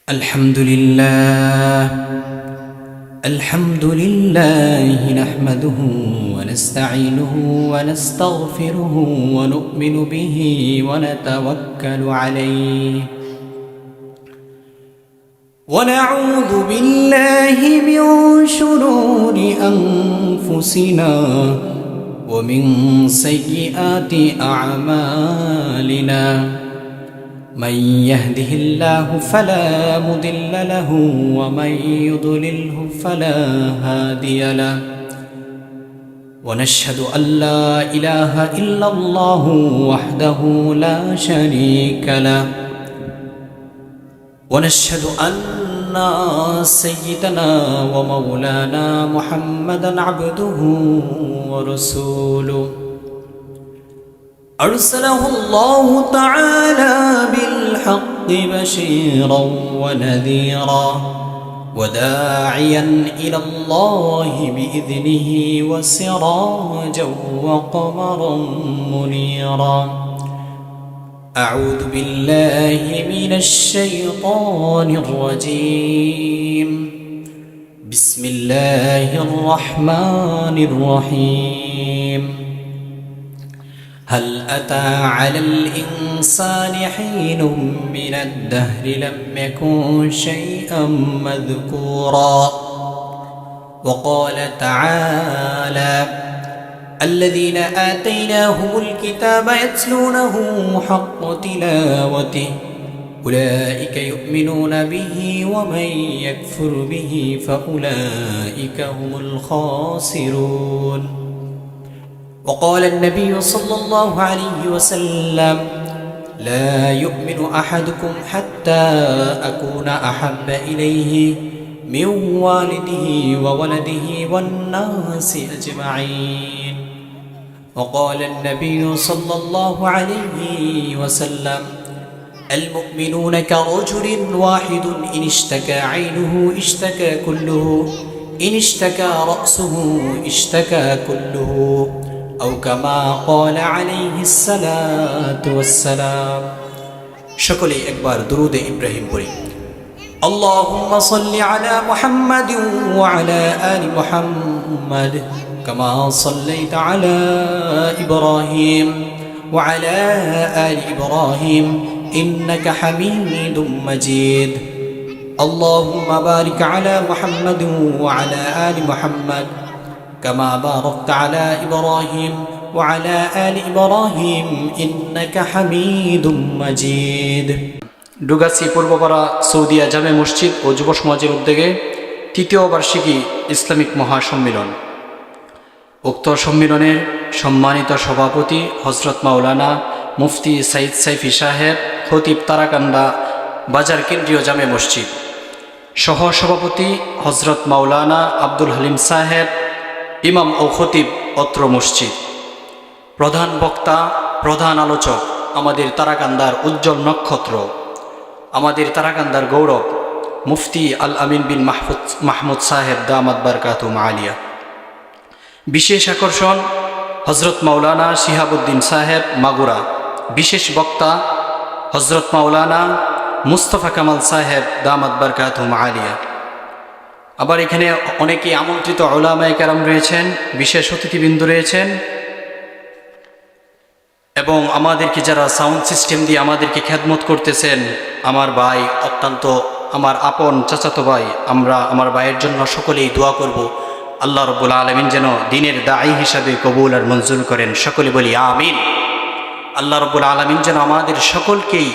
الحمد لله نحمده ونستعينه ونستغفره ونؤمن به ونتوكل عليه ونعوذ بالله من شرور أنفسنا ومن سيئات أعمالنا من يهده الله فلا مضل له ومن يضلله فلا هادي له ونشهد أن لا إله إلا الله وحده لا شريك له ونشهد أن سيدنا ومولانا محمدا عبده ورسوله أرسله الله تعالى بالحق بشيرا ونذيرا وداعيا إلى الله بإذنه وسراجا وقمرا منيرا أعوذ بالله من الشيطان الرجيم بسم الله الرحمن الرحيم هل أتى على الإنسان حين من الدهر لم يكن شيئا مذكورا وقال تعالى الذين آتيناهم الكتاب يتلونه حق تلاوته أولئك يؤمنون به ومن يكفر به فأولئك هم الخاسرون وقال النبي صلى الله عليه وسلم لا يؤمن أحدكم حتى أكون أحب إليه من والده وولده والناس أجمعين وقال النبي صلى الله عليه وسلم المؤمنون كرجل واحد إن اشتكى عينه اشتكى كله إن اشتكى رأسه اشتكى كله أو كما قال عليه الصلاة والسلام شكلي أكبر درود إبراهيم بري اللهم صل على محمد وعلى آل محمد كما صليت على إبراهيم وعلى آل إبراهيم إنك حميد مجيد اللهم بارك على محمد وعلى آل محمد كما باركت على إبراهيم وعلى آل إبراهيم إنك حميد مجيد ডুগাসি পূর্বপাড়া সৌদিয়া জামে মসজিদ ও যুব সমাজের উদ্যোগে তৃতীয় বার্ষিকী ইসলামিক মহাসম্মেলন। উক্ত সম্মেলনের সম্মানিত সভাপতি হযরত মাওলানা মুফতি সাইদ সাইফি সাহেব, খতিব তারাকান্দা বাজার কেন্দ্রীয় জামে মসজিদ, সহ সভাপতি হযরত মাওলানা আব্দুল হালিম সাহেব, ইমাম ও খতিব অত্র মসজিদ। প্রধান বক্তা, প্রধান আলোচক আমাদের তারাকান্দার উজ্জ্বল নক্ষত্র, আমাদের তারাকান্দার গৌরব মুফতি আল আমিন বিন মাহমুদ সাহেব দামাত বারকাতুহুম আলিয়া। বিশেষ আকর্ষণ হযরত মাওলানা শিহাবুদ্দিন সাহেব মাগুরা। বিশেষ বক্তা হযরত মাওলানা মুস্তফা কামাল সাহেব দামাত বারকাতুহুম আলিয়া। আবার এখানে অনেকেই আমন্ত্রিত উলামায়ে কেরাম রয়েছেন, বিশেষ অতিথিবৃন্দ রয়েছেন এবং আমাদেরকে যারা সাউন্ড সিস্টেম দিয়ে আমাদেরকে খেদমত করতেছেন, আমার ভাই, অত্যন্ত আমার আপন চাচাতো ভাই। আমরা আমার ভাইয়ের জন্য সকলেই দোয়া করব, আল্লাহ রাব্বুল আলামিন যেন দ্বীনের দাঈ হিসাবে কবুল আর মঞ্জুর করেন। সকলে বলি আমিন। আল্লাহ রাব্বুল আলামিন যেন আমাদের সকলকেই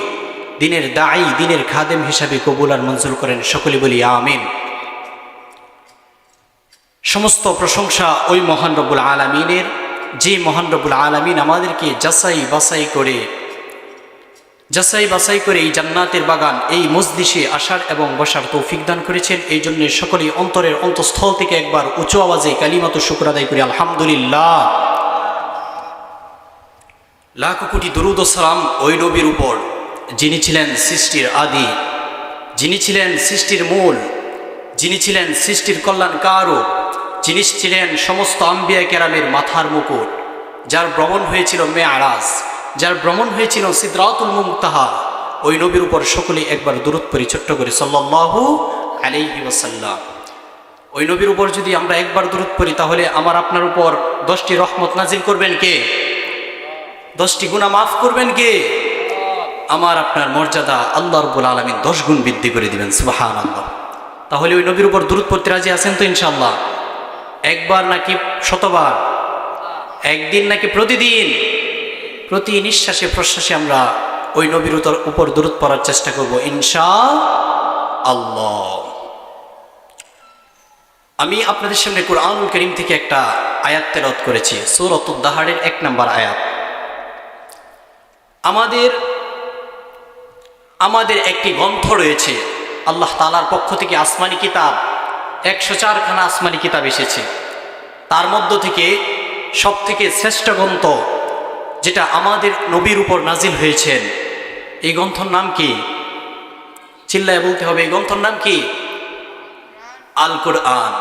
দ্বীনের দাঈ, দ্বীনের খাদেম হিসাবে কবুল আর মঞ্জুর করেন। সকলে বলি আমিন। সমস্ত প্রশংসা ওই মহান রব্বুল আলামিনের, যে মহান রব্বুল আলামিন আমাদেরকে যাচাই বাছাই করে এই জান্নাতের বাগান, এই মজলিসে আসার এবং বসার তৌফিক দান করেছেন। এই জন্য সকলেই অন্তরের অন্তঃস্থল থেকে একবার উঁচু আওয়াজে কালিমাতু শুকর আদায় করি আলহামদুলিল্লাহ। লাখ কোটি দরুদ ও সালাম ওই নবীর উপর, যিনি ছিলেন সৃষ্টির আদি, যিনি ছিলেন সৃষ্টির মূল, যিনি ছিলেন সৃষ্টির কল্যাণ কারক, যিনি ছিলেন সমস্ত আম্বিয়া কেরামের মাথার মুকুট, যার ভ্রমণ হয়েছিল মেআরাজ, যার ভ্রমণ হয়েছিল সিদরাতুল মুনতাহা, ওই নবীর উপর সকলেই একবার দুরূদ পড়ি ছোট্ট করে সাল্লাল্লাহু আলাইহি ওয়াসাল্লাম। ওই নবীর উপর যদি আমরা একবার দুরূদ পড়ি তাহলে আমার আপনার উপর 10টি রহমত নাজিল করবেন কে? 10টি গুনাহ মাফ করবেন কে? আমার আপনার মর্যাদা আল্লাহ রাব্বুল আলামিন 10 গুণ বৃদ্ধি করে দিবেন, সুবহানাল্লাহ। তাহলে ওই নবীর উপর দুরূদ পড়তে রাজি আছেন তো ইনশাআল্লাহ? একবার নাকি শতবার? একদিন নাকি প্রতিদিন? প্রতি নিঃশ্বাসে প্রশ্বাসে আমরা ওই নবীর উপর দুরূদ পড়ার চেষ্টা করব ইনশাআল্লাহ। আমি আপনাদের সামনে কুরআনুল কারীম থেকে একটা আয়াত তেলাওয়াত করেছি, সূরাতুদ দাহারের 1 নম্বর আয়াত। আমাদের একটি গ্রন্থ রয়েছে আল্লাহ তাআলার পক্ষ থেকে, আসমানি কিতাব 104 খানা আসমানি কিতাব এসেছে। তার মধ্য থেকে সবথেকে শ্রেষ্ঠ গ্রন্থ যেটা আমাদের নবীর উপর নাজিল হয়েছেন, এই গ্রন্থর নাম কি? চিল্লায় বলতে হবে, এই গ্রন্থর নাম কি? আল কোরআন।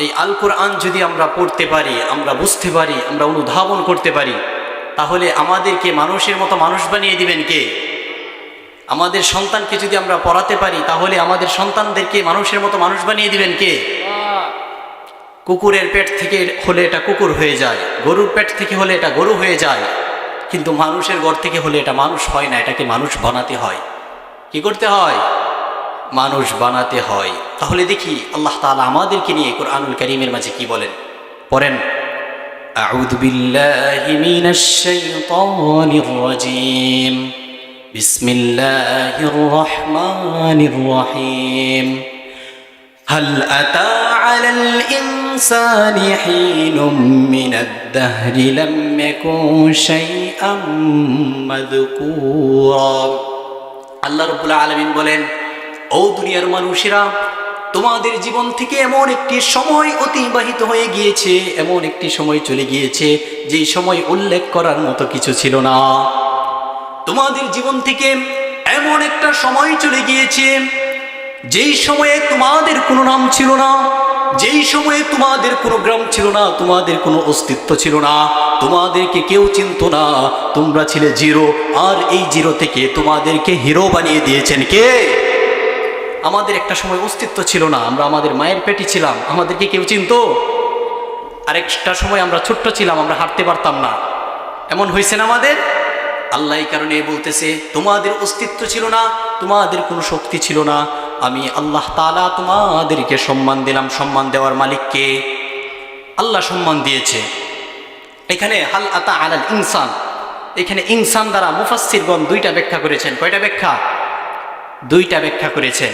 এই আল কোরআন যদি আমরা পড়তে পারি, আমরা বুঝতে পারি, আমরা অনুধাবন করতে পারি, তাহলে আমাদেরকে মানুষের মতো মানুষ বানিয়ে দিবেন কে? আমাদের সন্তানকে যদি আমরা পড়াতে পারি তাহলে আমাদের সন্তানদেরকে মানুষের মতো মানুষ বানিয়ে দিবেন কে? কুকুরের পেট থেকে হলে এটা কুকুর হয়ে যায়, গরুর পেট থেকে হলে এটা গরু হয়ে যায়, কিন্তু মানুষের ঘর থেকে হলে এটা মানুষ হয় না, এটাকে মানুষ বানাতে হয়। কি করতে হয়? মানুষ বানাতে হয়। তাহলে দেখি আল্লাহ তাআলা আমাদেরকে নিয়ে কোরআনুল কারীমের মাঝে কি বলেন, পড়েন। আউযু বিল্লাহি মিনাশ শাইতানির রাজীম, বিসমিল্লাহির রহমানির রহিম। হাল আতা আলাল ইনসানি হিনুম মিনাদ দাহরি লাম ইয়াকুন শাইআম মাযকুরা। আল্লাহ রাব্বুল আলামিন বলেন, ও দুনিয়ার মানুষেরা, তোমাদের জীবন থেকে এমন একটি সময় অতিবাহিত হয়ে গিয়েছে, এমন একটি সময় চলে গিয়েছে যেই সময় উল্লেখ করার মতো কিছু ছিল না। তোমাদের জীবন থেকে এমন একটা সময় চলে গিয়েছে যেই সময়ে তোমাদের কোনো নাম ছিল না, যেই সময়ে তোমাদের কোনো গ্রাম ছিল না, তোমাদের কোনো অস্তিত্ব ছিল না, তোমাদেরকে কেউ চিনত না, তোমরা ছিলে জিরো। আর এই জিরো থেকে তোমাদেরকে হিরো বানিয়ে দিয়েছেন কে? আমাদের একটা সময় অস্তিত্ব ছিল না, আমরা আমাদের মায়ের পেটে ছিলাম, আমাদেরকে কেউ চিনত? আরেকটা সময় আমরা ছোট্ট ছিলাম, আমরা হাঁটতে পারতাম না, এমন হয়েছে না আমাদের? আল্লাহ এই কারণে বলতেছে, তোমাদের অস্তিত্ব ছিল না, তোমাদের কোনো শক্তি ছিল না, আমি আল্লাহ তাআলা তোমাদেরকে সম্মান দিলাম। সম্মান দেওয়ার মালিককে আল্লাহ সম্মান দিয়েছে। এখানে হাল আতা আলাল ইনসান, এখানে ইনসান দ্বারা মুফাসসিরগণ 2টা ব্যাখ্যা করেছেন। কয়টা ব্যাখ্যা? 2টা ব্যাখ্যা করেছেন।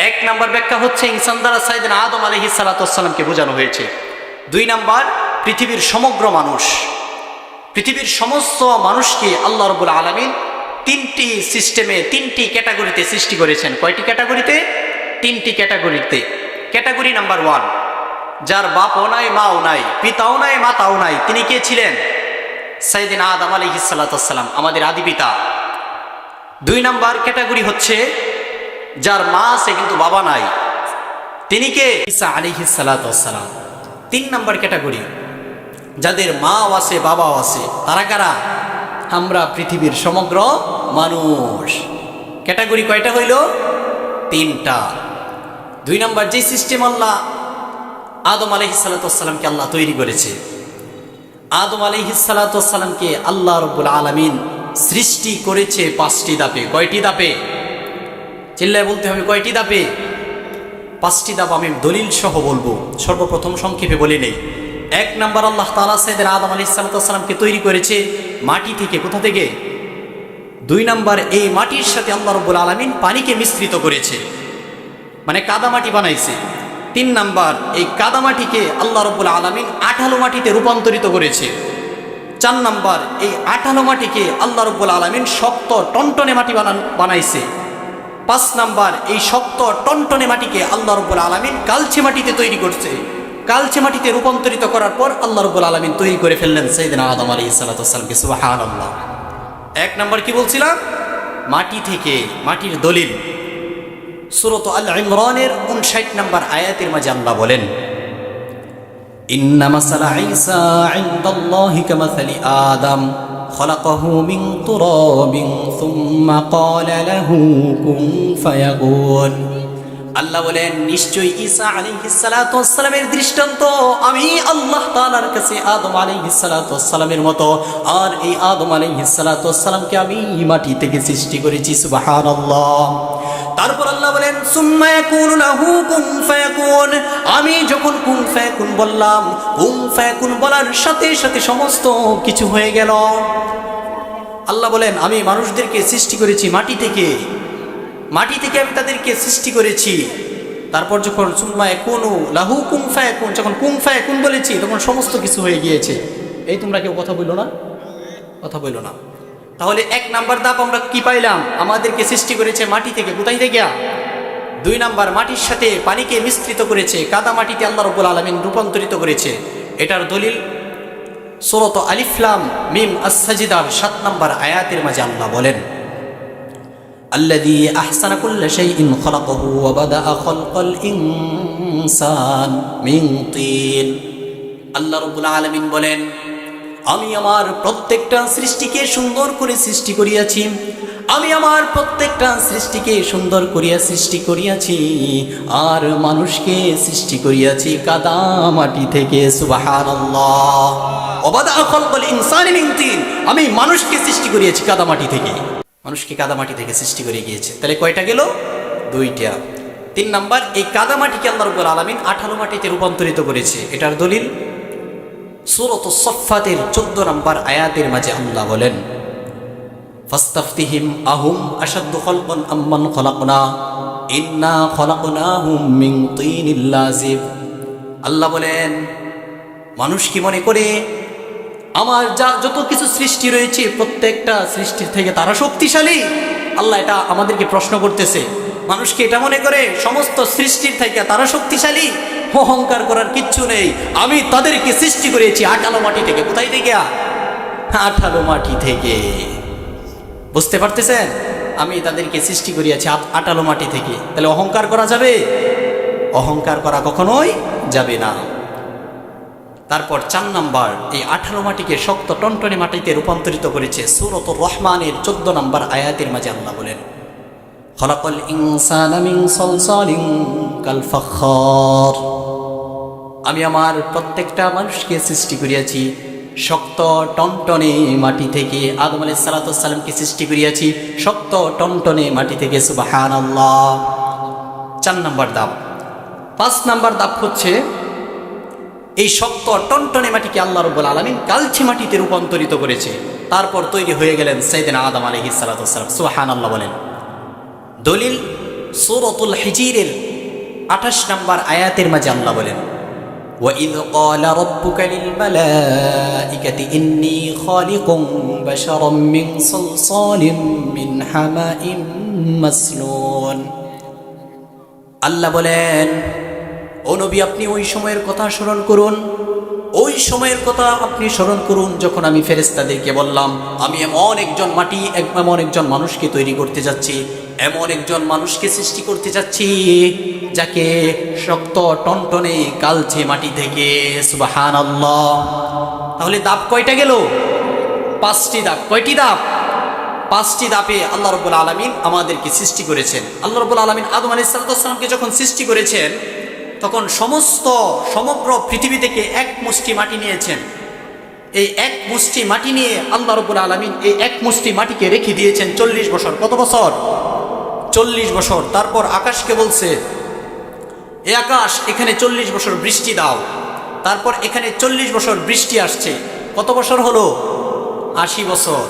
1 নাম্বার ব্যাখ্যা হচ্ছে ইনসান দ্বারা সাইয়েদনা আদম আলাইহিস সালাতু ওয়াস সালামকে বোঝানো হয়েছে। 2 নাম্বার, পৃথিবীর সমগ্র মানুষ, পৃথিবীর সমস্ত মানুষকে আল্লাহ রাব্বুল আলামিন 3টি সিস্টেমে, 3টি ক্যাটাগরিতে সৃষ্টি করেছেন। কয়টি ক্যাটাগরিতে? 3টি ক্যাটাগরিতে। ক্যাটাগরি নাম্বার 1, যার বাপও নাই, মাও নাই, পিতাও নাই, মাতাও নাই, তিনি কে ছিলেন? সাইয়েদনা আদম আলাইহিস সালাতু ওয়াস সালাম, আমাদের আদি পিতা। 2 নাম্বার ক্যাটাগরি হচ্ছে যার মা আছে কিন্তু বাবা নাই, তিনি কে? ঈসা আলাইহিস সালাতু ওয়াস সালাম। 3 নাম্বার ক্যাটাগরি, যাদের মাও আছে বাবাও আছে, তারা কারা? আমরা পৃথিবীর সমগ্র মানুষ। ক্যাটাগরি কয়টা হইল? 3টা। 2 নাম্বার, যে সিস্টেম আল্লাহ আদম আলাইহিস সালাতু ওয়াস সালামকে আল্লাহ তৈরি করেছে, আদম আলাইহিস সালাতু ওয়াস সালামকে আল্লাহ রাব্বুল আলামিন সৃষ্টি করেছে 5টি ধাপে। কয়টি ধাপে? চিল্লায় বলতে হবে, কয়টি ধাপে? 5টি ধাপ। আমি দলিল সহ বলবো, সর্বপ্রথম সংক্ষেপে বলে নেই। 1 নাম্বার, আল্লাহ তাআলা সাইয়েদনা আদম আলাইহিস সালাতু ওয়াস সালামকে তৈরি করেছে মাটি থেকে। কোথা থেকে? 2 নাম্বার, এই মাটির সাথে আল্লাহ রাব্বুল আলামিন পানিকে মিশ্রিত করেছে, মানে কাদামাটি বানাইছে। 3 নাম্বার, এই কাদামাটিকে আল্লাহ রাব্বুল আলামিন আঠালো মাটিতে রূপান্তরিত করেছে। 4 নাম্বার, এই আঠালো মাটিকে আল্লাহ রাব্বুল আলামিন শক্ত টনটনে মাটি বানাইছে। 5 নাম্বার, এই শক্ত টনটনে মাটিকে আল্লাহ রাব্বুল আলামিন কালচে মাটিতে তৈরি করছে। কালচে মাটিতে রূপান্তরিত করার পর আল্লাহ রাব্বুল আলামিন তৈরি করে ফেললেন সাইয়েদনা আদম আলাইহিস সালাতু ওয়াস সালামকে। সুবহানাল্লাহ। 1 নাম্বার কি বলছিলাম? মাটি থেকে, মাটির দলিল সূরা আল ইমরানের 59 নম্বর আয়াতের মাঝে আল্লাহ বলেন, ইন্না মাসালা ঈসা ইনদাল্লাহি কামাসালি আদম خلقه من تراب ثم قال له كن فيكون আল্লাহ বলেন নিশ্চয়ই ঈসা আলাইহিস সালাতু ওয়াস সালামের দৃষ্টান্ত আমি আল্লাহ তাআলার কাছে আদম আলাইহিস সালাতু ওয়াস সালামের মতো, আর এই আদম আলাইহিস সালাতু ওয়াস সালামকে আমি মাটি থেকে সৃষ্টি করেছি। সুবহানাল্লাহ। তারপর আল্লাহ বলেন সুম্মা ইয়াকুনু লাহু কুন ফায়াকুন, আমি যখন কুন ফায়াকুন বললাম, কুন ফায়াকুন বলার সাথে সাথে সমস্ত কিছু হয়ে গেল। আল্লাহ বলেন আমি মানুষদেরকে সৃষ্টি করেছি মাটি থেকে, মাটি থেকে আমি তাদেরকে সৃষ্টি করেছি। তারপর যখন সুম্মা ইয়াকুনু লাহু কুন ফায়াকুন, যখন কুন ফায়াকুন বলেছি তখন সমস্ত কিছু হয়ে গিয়েছে। এই তোমরা কেউ কথা বললো না, কথা বললো না। তাহলে এক নাম্বার ধাপ আমরা কি পাইলাম? আমাদেরকে সৃষ্টি করেছে মাটি থেকে। কোথায় থেকে? দুই নাম্বার, মাটির সাথে পানিকে মিশ্রিত করেছে, কাদা মাটিতে আল্লাহ রাব্বুল আলামিন রূপান্তরিত করেছে। এটার দলিল সূরা আলিফ লাম মিম আস-সাজদার 7 নম্বর আয়াতের মাঝে আল্লাহ বলেন আল্লাযী আহসানা কুল্লা শাইইন খালাকাহু ওয়া বাদাআ খালকাল ইনসান মিন তিন। আল্লাহ রাব্বুল আলামিন বলেন আমি আমার প্রত্যেকটা সৃষ্টিকে সুন্দর করে সৃষ্টি করিয়াছি, আমি আমার প্রত্যেকটা সৃষ্টিকে সুন্দর করিয়া সৃষ্টি করিয়াছি, আর মানুষকে সৃষ্টি করিয়াছি কাদা মাটি থেকে। সুবহানাল্লাহ। ওয়াবাদা খালকাল ইনসানি মিন তিন, আমি মানুষকে সৃষ্টি করিয়াছি কাদা মাটি থেকে, মানুষকে কাদা মাটি থেকে সৃষ্টি করে গিয়েছে। তাহলে কয়টা গেল? দুইটা। তিন নাম্বার, এই কাদা মাটিকে আল্লাহ রাব্বুল আলামিন 18 মাটিতে রূপান্তরিত করেছে। এটার দলিল সূরা আস-সাফফাতের 14 নম্বর আয়াতের মাঝে আল্লাহ বলেন ফাস্তাফতিহিম আহুম আশাদ্দু খালকান আম্মান খালাকনা ইন্না খালাকনাহুম মিন তিনিল লাযিব। আল্লাহ বলেন মানুষ কি মনে করে আমার যত কিছু সৃষ্টি রয়েছে প্রত্যেকটা সৃষ্টির থেকে তারা শক্তিশালী? আল্লাহ এটা আমাদেরকে প্রশ্ন করতেছে। মানুষকে এটা মনে করে সমস্ত সৃষ্টির থেকে তারা শক্তিশালী? অহংকার করার কিচ্ছু নেই। আমি তাদেরকে সৃষ্টি করেছি 18 মাটি থেকে। কোথায় থেকে? 18 মাটি থেকে। বুঝতে পারতেছেন? আমি তাদেরকে সৃষ্টি করিয়াছি 18 মাটি থেকে। তাহলে অহংকার করা যাবে? অহংকার করা কখনোই যাবে না। তারপর 4 নাম্বার, এই 18 মাটিকে শক্ত টনটনে মাটিতে রূপান্তরিত করেছে। সূরাতুর রহমানের 14 নম্বর আয়াতের মাঝে আল্লাহ বলেন খলাকাল ইনসানা মিন সালসালিন কাল ফাখার, আমি আমার প্রত্যেকটা মানুষকে সৃষ্টি করিয়াছি শক্ত টনটনে মাটি থেকে। আদম আলাইহিস সালাতু ওয়াস সালামকে সৃষ্টি করিয়াছি শক্ত টনটনে মাটি থেকে। সুবহানাল্লাহ। 4 নাম্বার ধাপ। 5 নাম্বার ধাপ হচ্ছে এই শক্ত টনটনে মাটিকে আল্লাহ রাব্বুল আলামিন কালচে মাটিতে রূপান্তরিত করেছে। তারপর তৈরি হয়ে গেলেন সাইয়েদনা আদম আলাইহিস সালাতু ওয়াস সালাম। সুবহানাল্লাহ বলেন। দলিল সূরাতুল হিজরের 28 নম্বর আয়াতের মাঝে আল্লাহ বলেন وَإِذْ قَالَ رَبُّكَ لِلْمَلَائِكَةِ إِنِّي خَالِقٌ بَشَرًا مِّن صَلْصَالٍ مِّنْ حَمَإٍ مَسْنُونٍ। আল্লাহ বলেন ও নবী আপনি ওই সময়ের কথা স্মরণ করুন, ওই সময়ের কথা আপনি স্মরণ করুন যখন আমি ফেরেশতাদেরকে বললাম আমি এমন একজন মানুষকে তৈরি করতে যাচ্ছি, এমন একজন মানুষকে সৃষ্টি করতে যাচ্ছি যাকে শক্ত টনটনে কালচে মাটি থেকে। সুবহানাল্লাহ। তাহলে ধাপ কয়টা গেল? 5টি ধাপ। কয়টি ধাপ? 5টি ধাপে আল্লাহ রাব্বুল আলামিন আমাদেরকে সৃষ্টি করেছেন। আল্লাহ রাব্বুল আলামিন আদম আলাইহিস সালামকে যখন সৃষ্টি করেছেন তখন সমগ্র পৃথিবী থেকে এক মুষ্টি মাটি নিয়েছেন। এই এক মুষ্টি মাটি নিয়ে আল্লাহ রাব্বুল আলামিন এই এক মুষ্টি মাটিকে রেখে দিয়েছেন 40 বছর। কত বছর? 40 বছর। তারপর আকাশকে বলছে এ আকাশ এখানে 40 বছর বৃষ্টি দাও। তারপর এখানে 40 বছর বৃষ্টি আসছে। কত বছর হলো? 80 বছর।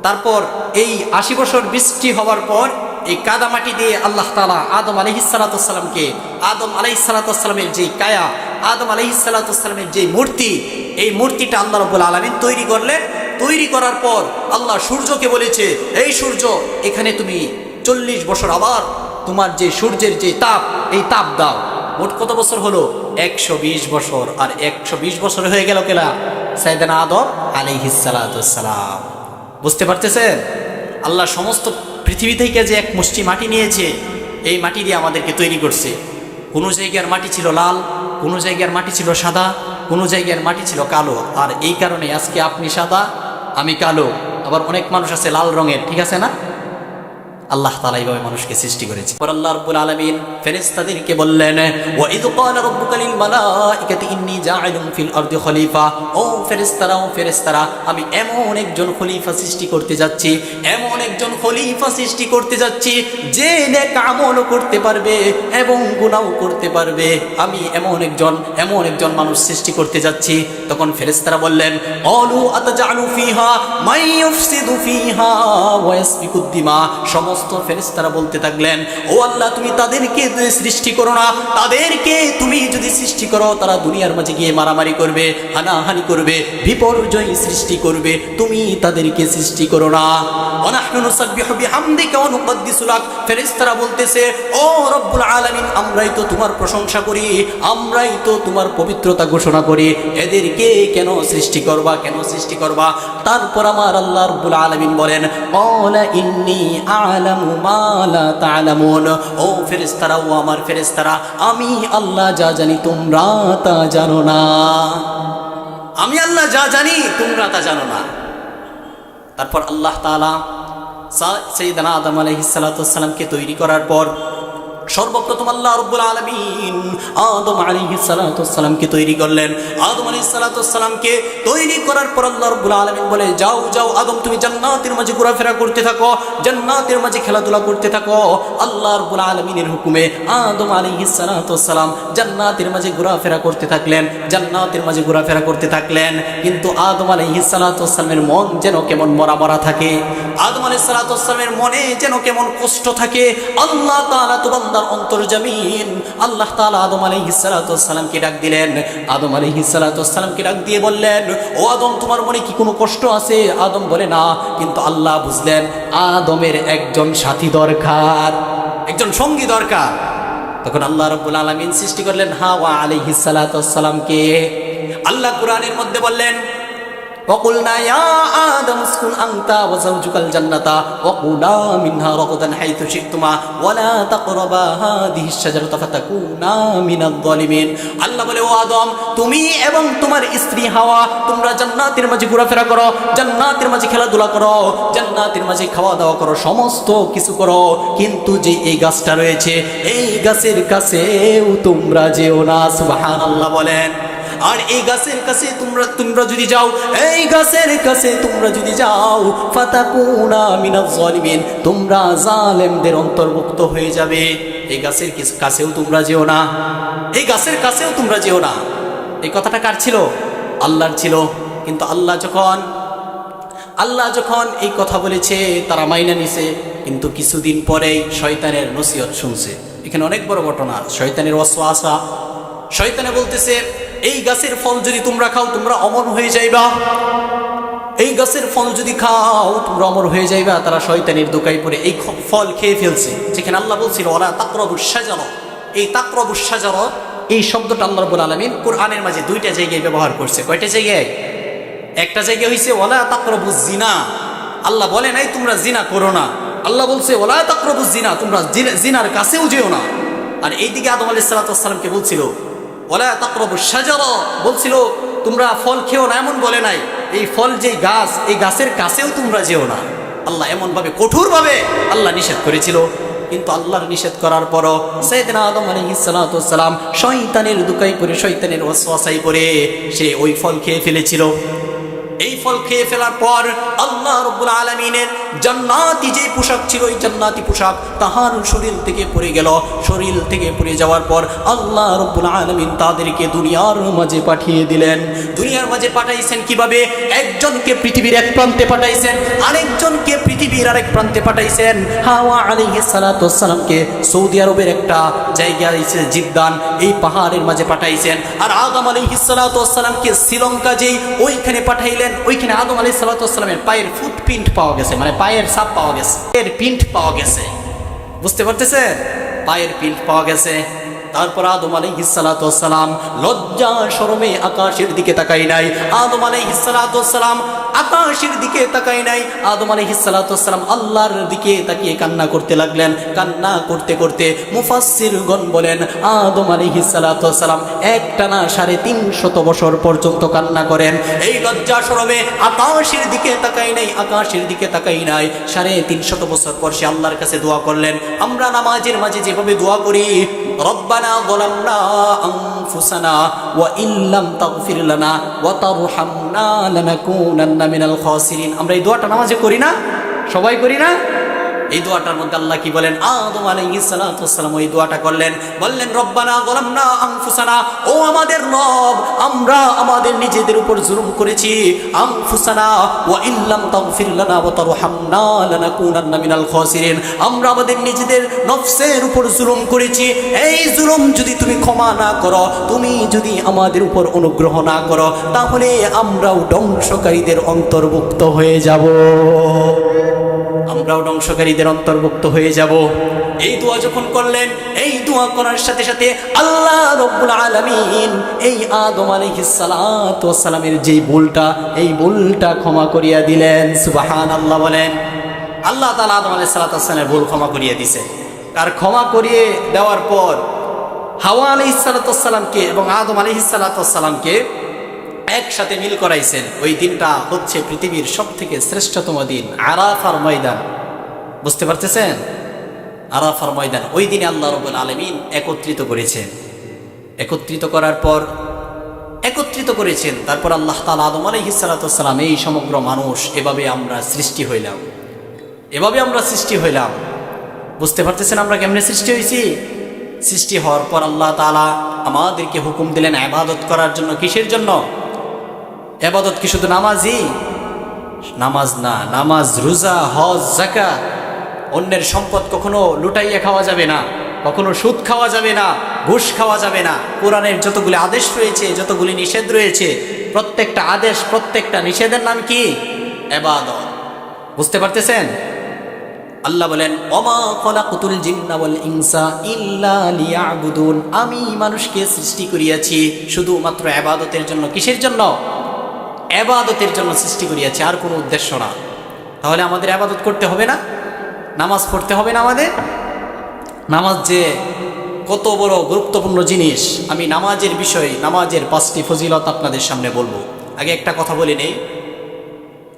তারপর এই 80 বছর বৃষ্টি হওয়ার পর এই কাদা মাটি দিয়ে আল্লাহ তাআলা আদম আলাইহিস সালাতু ওয়াস সালামকে, আদম আলাইহিস সালাতু ওয়াস সালামের যে কায়া, আদম আলাইহিস সালাতু ওয়াস সালামের যে মূর্তি, এই মূর্তিটা আল্লাহ রাব্বুল আলামিন তৈরি করলেন। তৈরি করার পর আল্লাহ সূর্যকে বলেছে এই সূর্য এখানে তুমি 40 বছর আবার তোমার যে সূর্যের যে তাপ, এই তাপ দাও। মোট কত বছর হলো? 120 বছর। আর 120 বছর হয়ে গেল কেলা সাইয়েদনা আদম আলাইহিস সালাতু ওয়াস সালাম। বুঝতে পারতেছেন? আল্লাহ সমস্ত পৃথিবী থেকে যে এক মুষ্টি মাটি নিয়েছে, এই মাটি দিয়ে আমাদেরকে তৈরি করছে। কোনো জায়গার মাটি ছিল লাল, কোনো জায়গার মাটি ছিল সাদা, কোনো জায়গার মাটি ছিল কালো। আর এই কারণে আজকে আপনি সাদা, আমি কালো, আবার অনেক মানুষ আছে লাল রঙের, ঠিক আছে না? আল্লাহ তাআলা এইভাবে মানুষকে সৃষ্টি করেছে। পর আল্লাহ রাব্বুল আলামিন ফেরেশতাদেরকে বললেন, ওয়া ইয ক্বালা রাব্বুকা লিল মালাইকাতি ইন্নী জাইলুন ফিল আরদি খলিফা, ও ফেরেশতারা, আমি এমন একজন খলিফা সৃষ্টি করতে যাচ্ছি, এমন একজন খলিফা সৃষ্টি করতে যাচ্ছি যে নেক আমলও করতে পারবে এবং গুনাহও করতে পারবে। আমি এমন একজন মানুষ সৃষ্টি করতে যাচ্ছি। তখন ফেরেশতারা বললেন, ক্বালু আতাজআলু ফিহা মান ইউফসিদু ফিহা ওয়া ইয়াসফিকুদ দিমা। সমস্ত ফেরেশতারা বলতে থাকলেন, ও আল্লাহ, তুমি তাদেরকে সৃষ্টি করো না, তাদেরকে তুমি যদি সৃষ্টি করো তারা দুনিয়ার মাঝে গিয়ে মারামারি করবে, হানাহানি করবে, বিপর্যয় সৃষ্টি করবে, তুমি তাদেরকে সৃষ্টি করো না। ওয়া নাহনু নুসাব্বিহু বিহামদিকা ওয়া নুকদ্দিসু লাক। ফেরেশতারা বলতেছে, ও রব্বুল আলামিন, আমরাই তো তোমার প্রশংসা করি, আমরাই তো তোমার পবিত্রতা ঘোষণা করি, এদেরকে কেন সৃষ্টি করবা? তারপর আমার আল্লাহ রব্বুল আলামিন বলেন, ক্বালা ইন্নী আ'লামু মা লা তা'লামুন। ও ফেরেশতারা, ও আমার ফেরেশতারা, আমি আল্লাহ যা জানি তোমরা তা জানো না। আমি আল্লাহ যা জানি তোমরা তা জানো না। তারপর আল্লাহ তাআলা সাইয়েদনা আদম আলাইহিস সালাতু ওয়াস সালামকে তৈরি করার পর সর্বপ্রথম আল্লাহ রাব্বুল আলামিন আদম আলাইহিস সালাতু ওয়াস সালামকে তৈরি করলেন। আদম আলাইহিস সালাতু ওয়াস সালামকে তৈরি করার পর আল্লাহ রাব্বুল আলামিন বলে, যাও আদম, তুমি জান্নাতের মাঝে ঘোরাফেরা করতে থাকো, জান্নাতের মাঝে খেলাধুলা করতে থাকো। আল্লাহ রাব্বুল আলামিনের হুকুমে আদম আলাইহিস সালাতু ওয়াস সালাম জান্নাতের মাঝে ঘোরাফেরা করতে থাকলেন। কিন্তু আদম আলাইহিস সালাতু ওয়াস সালামের মন যেন কেমন মরা থাকে, আদম আলাইহিস সালাতু ওয়াস সালামের মনে যেন কেমন কষ্ট থাকে। আল্লাহ তাআলা তো বান্দার অন্তর্জামিন। আল্লাহ তাআলা আদম আলাইহিস সালাতু ওয়াস সালামকে ডাক দিলেন। আদম আলাইহিস সালাতু ওয়াস সালামকে ডাক দিয়ে বললেন, ও আদম, তোমার মনে কি কোনো কষ্ট আছে? আদম বলে, না। কিন্তু আল্লাহ বুঝলেন আদমের একজন সাথী দরকার, একজন সঙ্গী দরকার। তখন আল্লাহ রাব্বুল আলামিন সৃষ্টি করলেন হাওয়া আলাইহিস সালাতু ওয়াস সালামকে। আল্লাহ কুরআনের মধ্যে বললেন, وقلنا يا آدم اسكن أنت وزوجك الجنة وكلا منها رغدا حيث شئتما ولا تقربا هذه الشجرة فتكونا من الظالمين। আল্লাহ বলে, ও আদম, তুমি এবং তোমার স্ত্রী হাওয়া তোমরা জান্নাতের মাঝে ঘোরাফেরা করো, জান্নাতের মাঝে খেলাধুলা করো, জান্নাতের মাঝে খাওয়া দাওয়া করো, সমস্ত কিছু করো, কিন্তু যে এই গাছটা রয়েছে এই গাছের কাছেও তোমরা যেও না। সুবহানাল্লাহ বলেন। আর এই গাছের কাছে তোমরা যদি যাও, এই গাছের কাছে তোমরা যদি যাও, ফাতাকুনা মিনাজ জালিমিন, তোমরা জালেমদের অন্তর্ভুক্ত হয়ে যাবে। এই গাছের কাছেও তোমরা যেও না, এই গাছের কাছেও তোমরা যেও না। এই কথাটা কার ছিল? আল্লাহর ছিল। কিন্তু আল্লাহ যখন এই কথা বলেছে তারা মাইনা নিছে, কিন্তু কিছুদিন পরেই শয়তানের নসিহত শুনছে। এখানে অনেক বড় ঘটনা। শয়তানের ওয়াসওয়াসা, শয়তানে বলতেছে, এই গাছের ফল যদি তোমরা খাও তোমরা অমর হয়ে যাইবা, এই গাছের ফল যদি খাও তোমরা অমর হয়ে যাইবা। তারা শয়তানের দোকায় পড়ে এই ফল খেয়ে ফেলছে। যেখানে আল্লাহ বলছিল ওয়ালা তাকরাবুশ শাজারা, এই তাকরাবুশ শাজারা এই শব্দটা আল্লাহ রাব্বুল আলামিন কোরআনের মাঝে দুইটা জায়গায় ব্যবহার করছে। কয়টা জায়গায়? একটা জায়গায় হইছে ওয়ালা তাকরাবুজ জিনা, আল্লাহ বলে নাই তোমরা জিনা করো না, আল্লাহ বলছে ওয়ালা তাকরাবুজ জিনা, তোমরা জিনার কাছেও যেও না। আর এইদিকে আদম আলাইহিস সালাতু ওয়াস সালামকে বলছিল ওয়ালা তাকরাবুশ শাজারা, বলছিল তোমরা ফল খেও না, এমন বলে নাই। এই ফল যেই গাছ, এই গাছের কাছেও তোমরা যেও না। আল্লাহ এমনভাবে কঠোরভাবে আল্লাহ নিষেধ করেছিল। কিন্তু আল্লাহর নিষেধ করার পরও সাইয়েদনা আদম আলাইহিস সালাতু ওয়াস সালাম শয়তানের দুকায় পড়ে, শয়তানের ওয়াসওয়াসায় পড়ে সে ওই ফল খেয়ে ফেলেছিল। এই ফল খেয়ে ফেলার পর আল্লাহ রাব্বুল আলামিনের জান্নাতি যে পোশাক ছিল, এই জান্নাতি পোশাক তাহার শরীর থেকে পড়ে গেল। শরীর থেকে পড়ে যাওয়ার পর আল্লাহ রাব্বুল আলামিন তাদেরকে দুনিয়ার মাঝে পাঠিয়ে দিলেন। দুনিয়ার মাঝে পাঠাইছেন কিভাবে? একজনকে পৃথিবীর এক প্রান্তে পাঠাইছেন, আরেকজনকে পৃথিবীর আরেক প্রান্তে পাঠাইছেন। হাওয়া আলাইহিস সালাতু ওয়াস সালামকে সৌদি আরবের একটা জায়গা আছে জিদ্দান, এই পাহাড়ের মাঝে পাঠাইছেন। আর আদম আলাইহিস সালাতু ওয়াস সালামকে শ্রীলঙ্কা যেই ওইখানে পাঠাইলেন। ওইখানে আদম আলাইহিস সালাতু ওয়াস সালামের পায়ের ফুটপ্রিন্ট পাওয়া গেছে, মানে পায়ের ছাপ পাওয়া গেছে, এর প্রিন্ট পাওয়া গেছে। বুঝতে পারতেছেন? পায়ের প্রিন্ট পাওয়া গেছে। তারপর আদম আলাইহিস সালাতু ওয়াস সালাম লজ্জা শরমে আকাশের দিকে তাকাই নাই। আদম আলাইহিস সালাতু ওয়াস সালাম আকাশের দিকে তাকায় নাই। আদম আলাইহিস সালাতু ওয়াস সালাম আল্লাহর দিকে তাকিয়ে কান্না করতে লাগলেন। কান্না করতে করতে মুফাসসিরগণ বলেন আদম আলাইহিস সালাতু ওয়াস সালাম একটানা 350 বছর পর্যন্ত কান্না করেন। এই লজ্জা শরমে আকাশের দিকে তাকাই নাই, আকাশের দিকে তাকাই নাই। 350 বছর পর সে আল্লাহর কাছে দোয়া করলেন। আমরা নামাজের মাঝে যেভাবে দোয়া করি, রব্বানা যালামনা আনফুসানা ওয়া ইল্লাম তাগফির লানা ওয়া তারহামনা লানাকুনান্না মিনাল খাসিরিন, আমরা এই দোয়াটা নামাজে করি না? সবাই করি না? এই দোয়াটার মধ্যে আল্লাহ কি বলেন? আদম আলাইহিস সালাতু ওয়াস সালাম ওই দোয়াটা করলেন, বললেন রব্বানা যালামনা আনফুসানা, ও আমাদের রব, আমরা আমাদের নিজেদের উপর জুলুম করেছি। আনফুসানা ওয়া ইল্লাম তাগফির লানা ওয়া তারহামনা লানাকুনান্না মিনাল খাসিরিন, আমরা আমাদের নিজেদের নফসের উপর জুলুম করেছি। এই জুলুম যদি তুমি ক্ষমা না করো, তুমি যদি আমাদের উপর অনুগ্রহ না করো, তাহলে আমরাও ধ্বংসকারীদের অন্তর্ভুক্ত হয়ে যাব, আমরাও ধ্বংসকারীদের অন্তর্ভুক্ত হয়ে যাব। এই দোয়া যখন করলেন, এই দোয়া করার সাথে সাথে আল্লাহ রব্বুল আলামিন এই আদম আলাইহিস সালাতু ওয়াস সালামের যেই ভুলটা, এই ভুলটা ক্ষমা করিয়া দিলেন। সুবহানাল্লাহ বলেন। আল্লাহ তাআলা আদম আলাইহিস সালাতু ওয়াস সালামের ভুল ক্ষমা করিয়ে দিয়েছে। আর ক্ষমা করিয়ে দেওয়ার পর হাওয়া আলাইহিস সালাতু ওয়াস সালামকে এবং আদম আলাইহিস সালাতু ওয়াস সালামকে একসাথে মিল করাইছেন। ওই দিনটা হচ্ছে পৃথিবীর সবথেকে শ্রেষ্ঠতম দিন, আরাফার ময়দান। বুঝতে পারতেছেন? আরাফার ময়দান। ওই দিনে আল্লাহ রাব্বুল আলামিন একত্রিত করেছেন। একত্রিত করার পর একত্রিত করেছেন, তারপর আল্লাহ তাআলা আদম আলাইহিস সালাতু ওয়াস সালাম, এই সমগ্র মানুষ, এভাবে আমরা সৃষ্টি হইলাম, এভাবে আমরা সৃষ্টি হইলাম। বুঝতে পারতেছেন আমরা কেমনে সৃষ্টি হয়েছি? সৃষ্টি হওয়ার পর আল্লাহ তাআলা আমাদেরকে হুকুম দিলেন ইবাদত করার জন্য। কিসের জন্য? ইবাদত কি শুধু নামাজই? নামাজ না, নামাজ, রোজা, হজ, যাকাত। অন্যের সম্পদ কখনো লুটাইয়া খাওয়া যাবে না, কখনো সুদ খাওয়া যাবে না, ঘুষ খাওয়া যাবে না। কোরআনের যতগুলি আদেশ রয়েছে, যতগুলি নিষেধ রয়েছে, প্রত্যেকটা আদেশ, প্রত্যেকটা নিষেধের নাম কি? ইবাদত। বুঝতে পারতেছেন? আল্লাহ বলেন ওমা খলাকতুল জিন্না ওয়াল ইনসা ইল্লা লিয়াবুদুন, আমি মানুষকে সৃষ্টি করিয়াছি শুধুমাত্র ইবাদতের জন্য। কিসের জন্য? ইবাদতের জন্য সৃষ্টি করিয়াছি, আর কোনো উদ্দেশ্য না। তাহলে আমাদের ইবাদত করতে হবে না? নামাজ পড়তে হবে না আমাদের? নামাজ যে কত বড় গুরুত্বপূর্ণ জিনিস, আমি নামাজের বিষয়, নামাজের 5টি ফজিলত আপনাদের সামনে বলবো। আগে একটা কথা বলে নেই,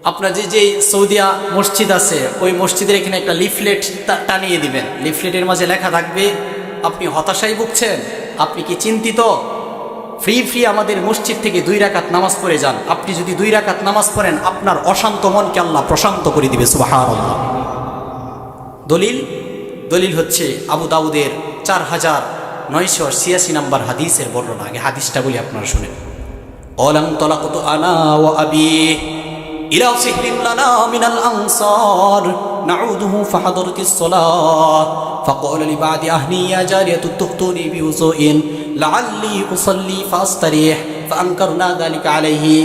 আপনার যে সৌদিয়া মসজিদ আছে, ওই মসজিদের এখানে একটা লিফলেট টানিয়ে দিবেন। লিফলেটের মাঝে লেখা থাকবে, আপনি হতাশায় ভুগছেন, আপনি কি চিন্তিত, ফ্রি আমাদের মসজিদ থেকে 2 রাকাত নামাজ পড়ে যান। আপনি যদি 2 রাকাত নামাজ পড়েন, আপনার অশান্ত মনকে আল্লাহ প্রশান্ত করে দিবে। সুবহানাল্লাহ। দলিল হচ্ছে আবু দাউদের 4986 নম্বর হাদিসের বর্ণনা। আগে হাদিসটা বলি, আপনারা শুনেন। অলাম তলাকতু আনা ওয়া আবি ইলা সিহরিন লানা মিনাল আনসার নাউদুহু ফাহাদারাতিস সালাহ ফাকালা লিবাদি আহলি ইয়া জারিয়াতু তুখতুনি বিউযুইন লাআল্লি উসাল্লি ফাস্তারিহ ফাআনকারনা যালিকা আলাইহি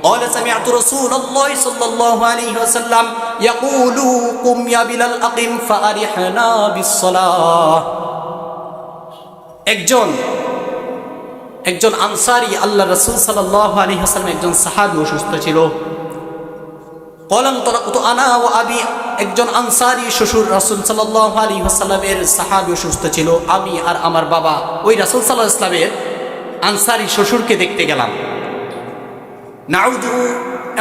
قال سمعت رسول الله صلى الله عليه وسلم يقول قم يا بلال أقم فأرحنا بالصلاة। একজন আনসারী, আল্লাহ রাসূল সাল্লাল্লাহু আলাইহি ওয়াসাল্লাম একজন সাহাবী অসুস্থ ছিল। কলাম তলাকতু আনা ওয়া আবি, একজন আনসারী শ্বশুর রাসূল সাল্লাল্লাহু আলাইহি ওয়াসাল্লামের সাহাবী অসুস্থ ছিল। আমি আর আমার বাবা ওই রাসূল সাল্লাল্লাহু আলাইহি ওয়াসাল্লামের আনসারী শ্বশুরকে দেখতে গেলাম। নাউদু,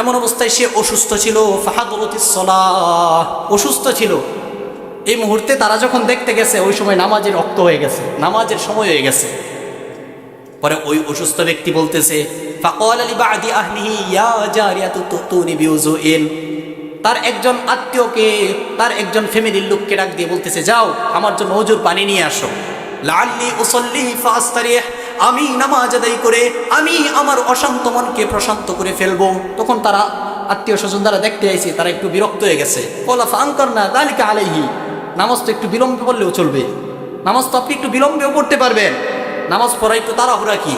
এমন অবস্থায় সে অসুস্থ ছিল। ফাহাদারাতিস সালাহ, অসুস্থ ছিল। এই মুহূর্তে তারা যখন দেখতে গেছে, ওই সময় নামাজের ওয়াক্ত হয়ে গেছে, নামাজের সময় হয়ে গেছে। পরে ওই অসুস্থ ব্যক্তি বলতেছে, ফাকালা লিবাদি আহলিহি ইয়া জারিয়াতু তুতুনি বিউযুইন, তার একজন আত্মীয়কে, তার একজন ফ্যামিলির লোককে ডাক দিয়ে বলতেছে, যাও আমার জন্য ওযুর পানি নিয়ে আসো। লাআল্লি উসাল্লি ফাস্তারিহ, আমি নামাজ আদায় করে আমি আমার অশান্ত মনকে প্রশান্ত করে ফেলবো। তখন তারা আত্মীয় স্বজন দ্বারা দেখতে আইছে, তারা একটু বিরক্ত হয়ে গেছে। কলা ফাআনকারনা যালিকা আলাইহি, নামাজ তো একটু বিলম্বে পড়লেও চলবে, নামাজ তো আপনি একটু বিলম্বেও পড়তে পারবেন, নামাজ পড়া একটু তাড়াহুড়া কি?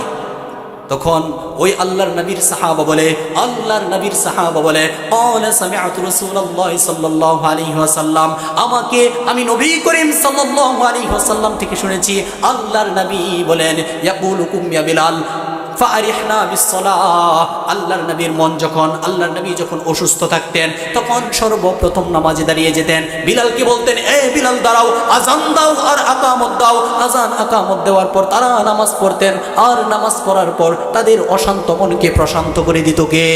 তখন ওই আল্লাহর নবীর সাহাবা বলে, ক্বালা সামি'তু রাসূলুল্লাহি সাল্লাল্লাহু আলাইহি ওয়াসাল্লাম, আমি নবী করিম সাল্লাল্লাহু আলাইহি ওয়াসাল্লাম থেকে শুনেছি আল্লাহর নবী বলেন, ইয়াকুলু কুম ইয়া বিলাল ফারিহনা বিসসালাহ। আল্লাহর নবীর মন যখন, আল্লাহর নবী যখন অসুস্থ থাকতেন তখন সর্বপ্রথম নামাজে দাঁড়িয়ে যেতেন। বিলালকে বলতেন, এ বিলাল দাঁড়াও, আজান দাও আর আকামত দাও। আজান আকামত দেওয়ার পর তারা নামাজ পড়তেন, আর নামাজ পড়ার পর তাদের অশান্ত মনকে প্রশান্ত করে দিত কে?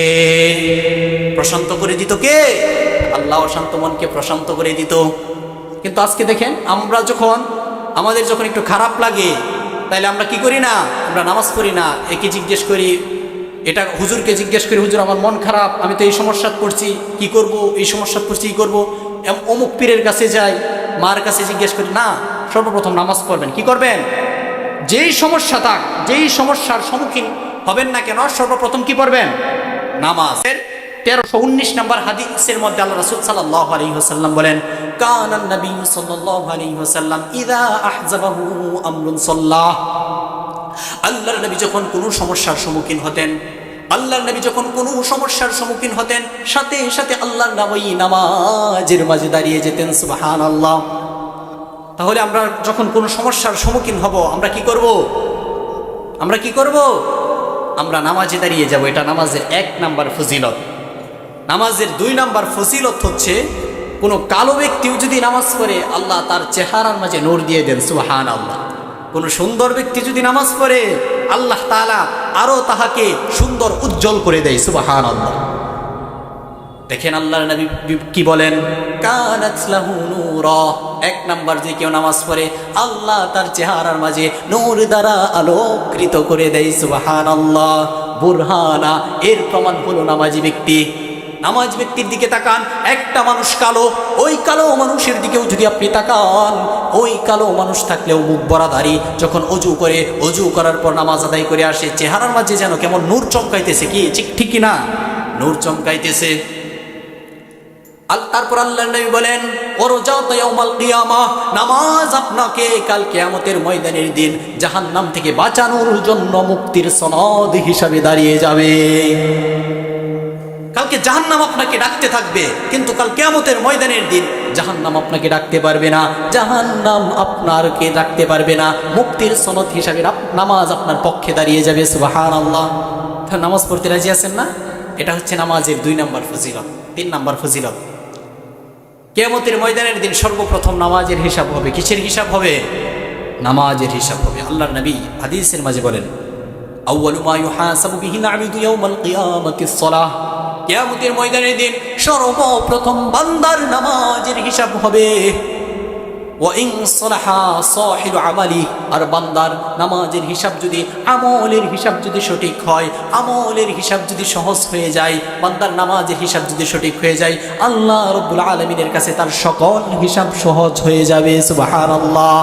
প্রশান্ত করে দিত কে? আল্লাহ অশান্ত মনকে প্রশান্ত করে দিত। কিন্তু আজকে দেখেন, আমরা যখন, আমাদের যখন একটু খারাপ লাগে তাইলে আমরা কি করি না? আমরা নামাজ পড়ি না। একে জিজ্ঞেস করি, এটা হুজুরকে জিজ্ঞেস করি, হুজুর আমার মন খারাপ, আমি তো এই সমস্যা পড়ছি, কি করব? এই সমস্যা পড়ছি, কি করব? অমুক পীরের কাছে যাই, মার কাছে জিজ্ঞেস করি না। সর্বপ্রথম নামাজ পড়বেন। কি করবেন? যেই সমস্যা থাক, যেই সমস্যার সম্মুখীন হবেন না কেন, সর্বপ্রথম কি পড়বেন? নামাজ। 1319 নম্বর হাদিসের মধ্যে আল্লাহ রাসূল সাল্লাল্লাহু আলাইহি ওয়াসাল্লাম বলেন, কানান নবী সাল্লাল্লাহু আলাইহি ওয়াসাল্লাম ইযা আহযাবাহু আমরুন সাল্লাহ। আল্লাহর নবী যখন কোনো সমস্যার সম্মুখীন হতেন, আল্লাহর নবী যখন কোনো সমস্যার সম্মুখীন হতেন, সাথে সাথে আল্লাহর নবী নামাজের মাঝে দাঁড়িয়ে যেতেন। সুবহানাল্লাহ। তাহলে আমরা যখন কোনো সমস্যার সম্মুখীন হব, আমরা কি করব? আমরা কি করব? আমরা নামাজে দাঁড়িয়ে যাব। এটা নামাজের 1 নাম্বার ফজিলত। নামাজের 2 নাম্বার ফজিলত হচ্ছে, কোনো কালো ব্যক্তিও যদি নামাজ পড়ে আল্লাহ তার চেহারার মাঝে নূর দিয়ে দেন। সুবহানাল্লাহ। কোনো সুন্দর ব্যক্তি যদি নামাজ পড়ে আল্লাহ তাআলা আরো তাহাকে সুন্দর উজ্জ্বল করে দেয়। সুবহানাল্লাহ। দেখেন আল্লাহর নবী কি বলেন, কানাত লাহু নূরা। 1 নাম্বার, যে কেউ নামাজ পড়ে আল্লাহ তার চেহারার মাঝে নূর দ্বারা আলোকৃত করে দেয়। সুবহানাল্লাহ। বুরহানা, এর প্রমাণ হলো নামাজি ব্যক্তি। নামাজ ব্যক্তির দিকে তাকান, একটা মানুষ কালো, ওই কালো মানুষের দিকেও যদি আপনি তাকান, ওই কালো মানুষ থাকলেও মুখ বরাদারি, যখন অজু করে, অজু করার পর নামাজ আদায় করে আসে, চেহারার মাঝে যেন কেমন নূর চমকাইতেছে। কি ঠিক কি না? নূর চমকাইতেছে। তারপর আল্লাহর নবী বলেন, ওয়ারজাত ইয়াউমাল কিয়ামাহ, নামাজ আপনাকে কাল কিয়ামতের ময়দানের দিন জাহান্নাম থেকে বাঁচানোর জন্য মুক্তির সনদ হিসাবে দাঁড়িয়ে যাবে। কালকে জাহান্নাম আপনাকে ডাকতে থাকবে, কিন্তু কাল কিয়ামতের ময়দানের দিন জাহান্নাম আপনাকে ডাকতে পারবে না, জাহান্নাম আপনারকে ডাকতে পারবে না। মুক্তির সনদ হিসাবে নামাজ আপনার পক্ষে দাঁড়িয়ে যাবে। সুবহানাল্লাহ। নামাজ পড়তে রাজি আছেন না? এটা হচ্ছে নামাজের 2 নাম্বার ফজিলত। 3 নাম্বার ফজিলত, কিয়ামতের ময়দানের দিন সর্বপ্রথম নামাজের হিসাব হবে। কিসের হিসাব হবে? নামাজের হিসাব হবে। আল্লাহর নবী হাদিসের মাঝে বলেন, আউয়ালু মা ইউহাসাবু বিহিল আবদু ইয়াউমাল কিয়ামাতিস সালাহ। কিয়ামতের ময়দানের দিন সর্বপ্রথম বান্দার নামাজের হিসাব হবে। ওয়া ইন সালাহা সাহিলু আমালি, আর বান্দার নামাজের হিসাব যদি, আমলের হিসাব যদি সঠিক হয়, আমলের হিসাব যদি সহজ হয়ে যায়, বান্দার নামাজের হিসাব যদি সঠিক হয়ে যায়, আল্লাহ রাব্বুল আলামিনের কাছে তার সকল হিসাব সহজ হয়ে যাবে। সুবহানাল্লাহ।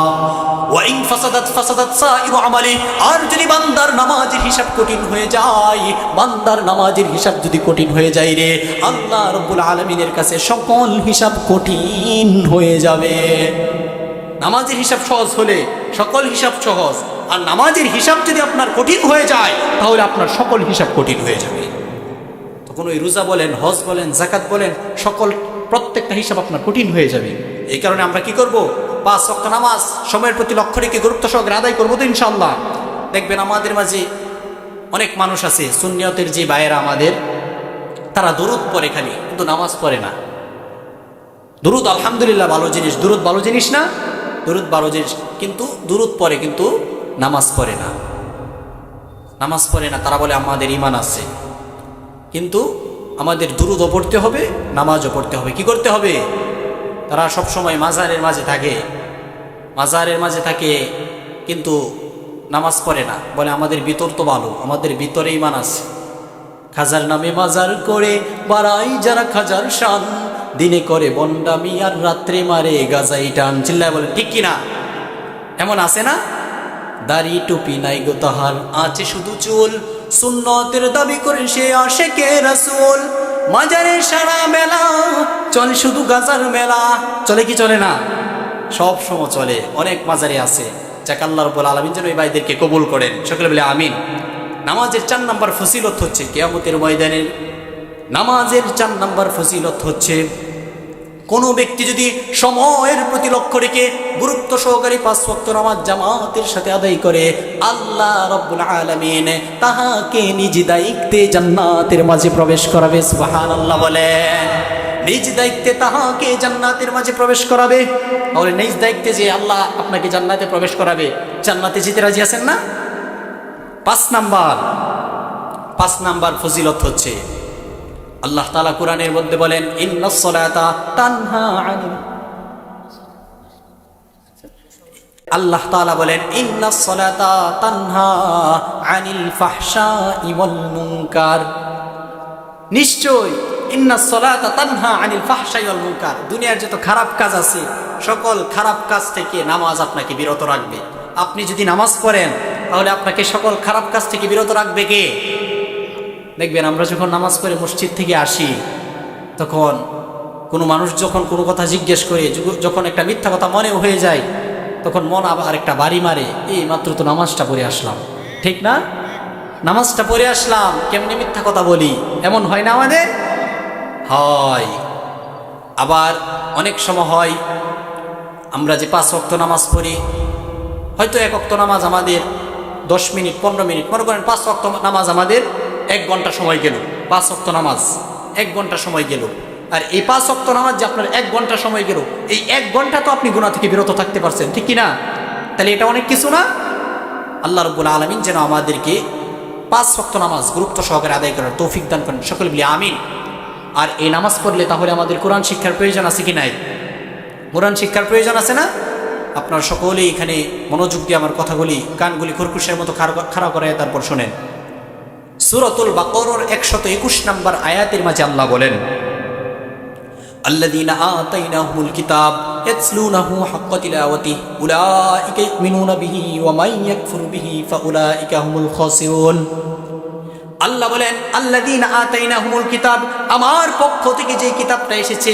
ওয়া ইন ফাসাদাত সাইরু আমালি, আর যদি বান্দার নামাজের হিসাব কঠিন হয়ে যায়, বান্দার নামাজের হিসাব যদি কঠিন হয়ে যায় রে, আল্লাহ রাব্বুল আলামিনের কাছে সকল হিসাব কঠিন হয়ে যাবে। নামাজের হিসাব সহজ হলে সকল হিসাব সহজ, আর নামাজের হিসাব যদি আপনার কঠিন হয়ে যায় তাহলে আপনার সকল হিসাব কঠিন হয়ে যাবে। তখন ওই রোজা বলেন, হজ বলেন, যাকাত বলেন, সকল প্রত্যেকটা হিসাব আপনার কঠিন হয়ে যাবে। এই কারণে আমরা কি করব? 5 ওয়াক্ত নামাজ সময়ের প্রতি লক্ষ্য রেখে গুরুত্ব সহকারে আদায় করবো তো ইনশাআল্লাহ। দেখবেন আমাদের মাঝে অনেক মানুষ আছে, সুন্নিয়তের যে ভাইয়েরা আমাদের, তারা দুরূদ পড়ে খালি, কিন্তু নামাজ পড়ে না। দুরূদ আলহামদুলিল্লাহ ভালো জিনিস, দুরূদ ভালো জিনিস না? দুরূদ ভালো জিনিস, কিন্তু দুরূদ পড়ে কিন্তু নামাজ পড়ে না। নামাজ পড়ে না, তারা বলে আমাদের ঈমান আছে। কিন্তু আমাদের দুরূদও পড়তে হবে, নামাজও পড়তে হবে। কি করতে হবে? তারা সব সময় মাজারের মাঝে থাকে, মাজারের মাঝে থাকে, কিন্তু নামাজ পড়ে না। বলে আমাদের ভিতর তো ভালো, আমাদের ভিতরে ঈমান আছে। খাজার নামে মাজার করে বাড়াই যারা খাজার শান, দিনে করে বন্ডামি আর রাত্রে মারে গাজাই টান। চিল্লায় বলেন ঠিক কিনা? এমন আছে না? দাড়ি টুপি নাই গো তাহার, আছে শুধু চুল, সুন্নতের দাবি করে সে আশেকে রাসূল। মাজারে সারা মেলা চলে, শুধু গাজার মেলা। চলে কি চলে না? সব সময় চলে। অনেক মাজারে আছে। যাক আল্লাহ রাব্বুল আলামিন যেন এই ভাইদেরকে কবুল করেন। সকলে বলে আমিন। নামাজের 4 নাম্বার ফজিলত হচ্ছে কিয়ামতের ময়দানের, নামাজের 4 নাম্বার ফজিলত হচ্ছে কোনো ব্যক্তি যদি সময়ের প্রতি লক্ষ্য রেখে গুরুত্ব সহকারে 5 ওয়াক্ত নামাজ জামাতের সাথে আদায় করে, আল্লাহ রাব্বুল আলামিন তাহাকে নিজ দায়িত্বে জান্নাতের মাঝে প্রবেশ করাবে। সুবহানাল্লাহ বলেন। নিজ দায়িত্বে তাহাকে জান্নাতের মাঝে প্রবেশ করাবে। তাহলে নিজ দায়িত্বে যে আল্লাহ আপনাকে জান্নাতে প্রবেশ করাবে, জান্নাতে যেতে রাজি আছেন না? 5 নাম্বার ফজিলত হচ্ছে, আল্লাহ তাআলা কোরআনের মধ্যে বলেন, ইন্নাস সালাতা তানহা আনিল, আল্লাহ তাআলা বলেন, ইন্নাস সালাতা তানহা আনিল ফাহশাই ওয়াল মুনকার। নিশ্চয় ইন্নাস সালাতা তানহা আনিল ফাহশাই ওয়াল মুনকার, দুনিয়ার যত খারাপ কাজ আছে সকল খারাপ কাজ থেকে নামাজ আপনাকে বিরত রাখবে। আপনি যদি নামাজ পড়েন তাহলে আপনাকে সকল খারাপ কাজ থেকে বিরত রাখবে কে? দেখবেন আমরা যখন নামাজ পড়ে মসজিদ থেকে আসি, তখন কোনো মানুষ যখন কোনো কথা জিজ্ঞেস করে, যখন একটা মিথ্যা কথা মনে হয়ে যায়, তখন মন আবার একটা বাড়ি মারে, এই মাত্র তো নামাজটা পড়ে আসলাম, ঠিক না? নামাজটা পড়ে আসলাম, কেমনে মিথ্যা কথা বলি, এমন হয় না আমাদের? হয়। আবার অনেক সময় হয় আমরা যে 5 ওয়াক্ত নামাজ পড়ি, হয়তো 1 ওয়াক্ত নামাজ আমাদের 10 মিনিট 15 মিনিট, মনে করেন 5 ওয়াক্ত নামাজ আমাদের 1 ঘন্টা সময় গেল। 5 ওয়াক্ত নামাজ 1 ঘন্টা সময় গেল। আর এই 5 ওয়াক্ত নামাজ যে আপনার 1 ঘন্টা সময় গেল, এই 1 ঘন্টা তো আপনি গুনাহ থেকে বিরত থাকতে পারছেন, ঠিক কি না? তাহলে এটা অনেক কিছু না? আল্লাহ রাব্বুল আলামিন যেন আমাদেরকে 5 ওয়াক্ত নামাজ গুরুত্ব সহকারে আদায় করার তৌফিক দান করেন, সকলে বলি আমিন। আর এই নামাজ পড়লে তাহলে আমাদের কোরআন শিক্ষার প্রয়োজন আছে কি নাই? কোরআন শিক্ষার প্রয়োজন আছে না? আপনারা সকলেই এখানে মনোযোগ দিয়ে আমার কথাগুলি, কানগুলি খরকুশের মতো খাড়া করায় তারপর শোনেন। সূরাতুল বাকারার 121 নম্বর আয়াতের মাঝে আল্লাহ বলেন, আল্লাযীনা আতাইনাহুমুল কিতাব ইয়াতলুনাহু হাক্কা তিলাওয়াতিহি উলাইকা ইউমিনুনা বিহি ওয়া মান ইয়াকফুর বিহি ফাউলাইকা হুমুল খাসিরুন। আল্লাহ বলেন, আল্লাযীনা আতাইনাহুমুল কিতাব, আমার পক্ষ থেকে যে কিতাবটা এসেছে,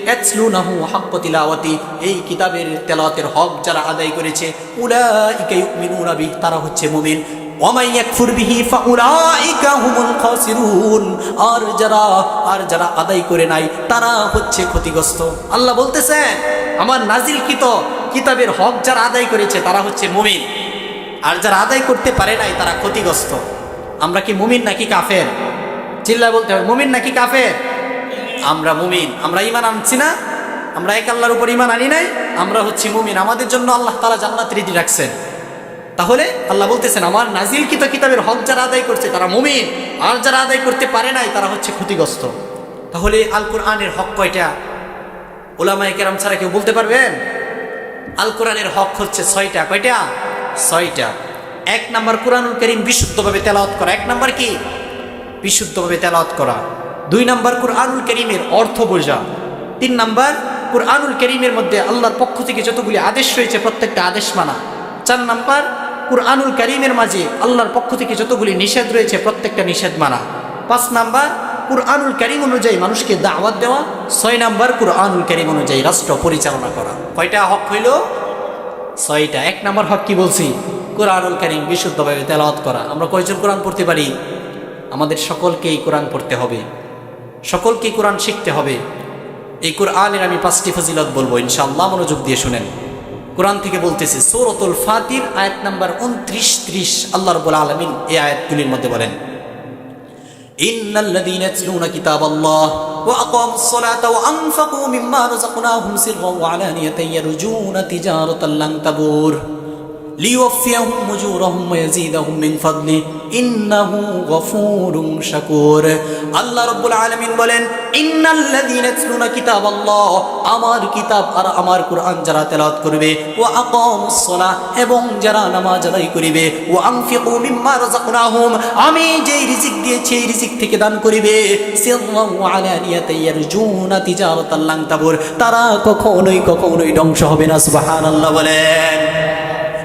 ইয়াতলুনাহু হাক্কা তিলাওয়াতি, এই কিতাবের তেলাওয়াতের হক যারা আদায় করেছে, উলাইকা ইউমিনুনা বিহি, তারা হচ্ছে মুমিন। ওয়া মান ইয়াকফুর বিহি ফাউলাইকা হুমুল খাসিরুন, আর যারা আদায় করে নাই তারা হচ্ছে ক্ষতিগ্রস্ত। আল্লাহ বলতেছেন, আমার নাজিলকৃত কিতাবের হক যারা আদায় করেছে তারা হচ্ছে মুমিন, আর যারা আদায় করতে পারে নাই তারা ক্ষতিগ্রস্ত। আমরা কি মুমিন নাকি কাফের? চিল্লায় বলতে হবে, মুমিন নাকি কাফের? আমরা মুমিন। আমরা ঈমান আনছি না? আমরা এক আল্লাহর উপর ঈমান আনি নাই? আমরা হচ্ছি মুমিন। আমাদের জন্য আল্লাহ তাআলা জান্নাত রেডি রাখছেন। তাহলে আল্লাহ বলতেছেন, আমার নাজিলকৃত কিতাবের হক যারা আদায় করছে তারা মুমিন, আর যারা আদায় করতে পারে নাই তারা হচ্ছে ক্ষতিগ্রস্ত। তাহলে আল কোরআনের হক কয়টা? উলামায়ে কেরাম ছাড়া কেউ বলতে পারবেন? আল কোরআনের হক হচ্ছে 6টা। কয়টা? 6টা। 1 নাম্বার কোরআনুল কারীম বিশুদ্ধভাবে তেলাওয়াত করা। 1 নাম্বার কি? বিশুদ্ধভাবে তেলাওয়াত করা। 2 নাম্বার কোরআনুল কারীমের অর্থ বোঝা। 3 নাম্বার কোরআনুল কারীমের মধ্যে আল্লাহর পক্ষ থেকে যতগুলি আদেশ রয়েছে প্রত্যেকটা আদেশ মানা। 4 নাম্বার কোরআনুল কারীমের মাঝে আল্লাহর পক্ষ থেকে যতগুলি নিষেধ রয়েছে প্রত্যেকটা নিষেধ মানা। 5 নাম্বার কোরআনুল কারীম অনুযায়ী মানুষকে দাওয়াত দেওয়া। 6 নাম্বার কোরআনুল কারীম অনুযায়ী রাষ্ট্র পরিচালনা করা। কয়টা হক হইল? 6টা। 1 নাম্বার হক কি বলছি? কোরআনুল কারীম বিশুদ্ধভাবে তেলাওয়াত করা। আমরা কয়জন কোরআন পড়তে পারি? আমাদের সকলকেই কোরআন পড়তে হবে, সকলকেই কোরআন শিখতে হবে। এই কোরআনের আমি 5টি ফজিলত বলবো ইনশাআল্লাহ, মনোযোগ দিয়ে শুনেন। কোরআন থেকে বলতেছে, সূরাতুল ফাতির আয়াত নাম্বার 29-30 আল্লাহ রাব্বুল আলামিন এই আয়াতগুলির মধ্যে বলেন, ইন্নাল্লাযীনা ইয়াতলুনা কিতাবাল্লাহ ওয়া আকামুস সালাতা ওয়া আনফাকু মিম্মা রাযাকনাহুম সিররান ওয়া আলানিয়াতান ইয়ারজুনা তিজারাতান লান তাবুর লিওয়াফিয়াহুম উজুরাহুম ওয়া ইয়াজিদাহুম মিন ফাদলি ইন্নাহু গফুরুন শাকুর। আল্লাহ রাব্বুল আলামিন বলেন, ইন্নাল্লাযীনা ইয়াতলুনা কিতাবাল্লাহ, আমার কিতাব আর আমার কোরআন যারা তেলাওয়াত করবে, ওয়া আকামুস সালাহ, এবং যারা নামাজ আদায় করিবে, ওয়া আনফিকু মিম্মা রাযাকনাহুম, আমি যেই রিজিক দিয়েছি এই রিজিক থেকে দান করিবে, সিররান ওয়া আলানিয়াতান ইয়ারজুনা তিজারাতান লান তাবুর, তারা কখনোই ধ্বংস হবে না। সুবহানাল্লাহ বলেন।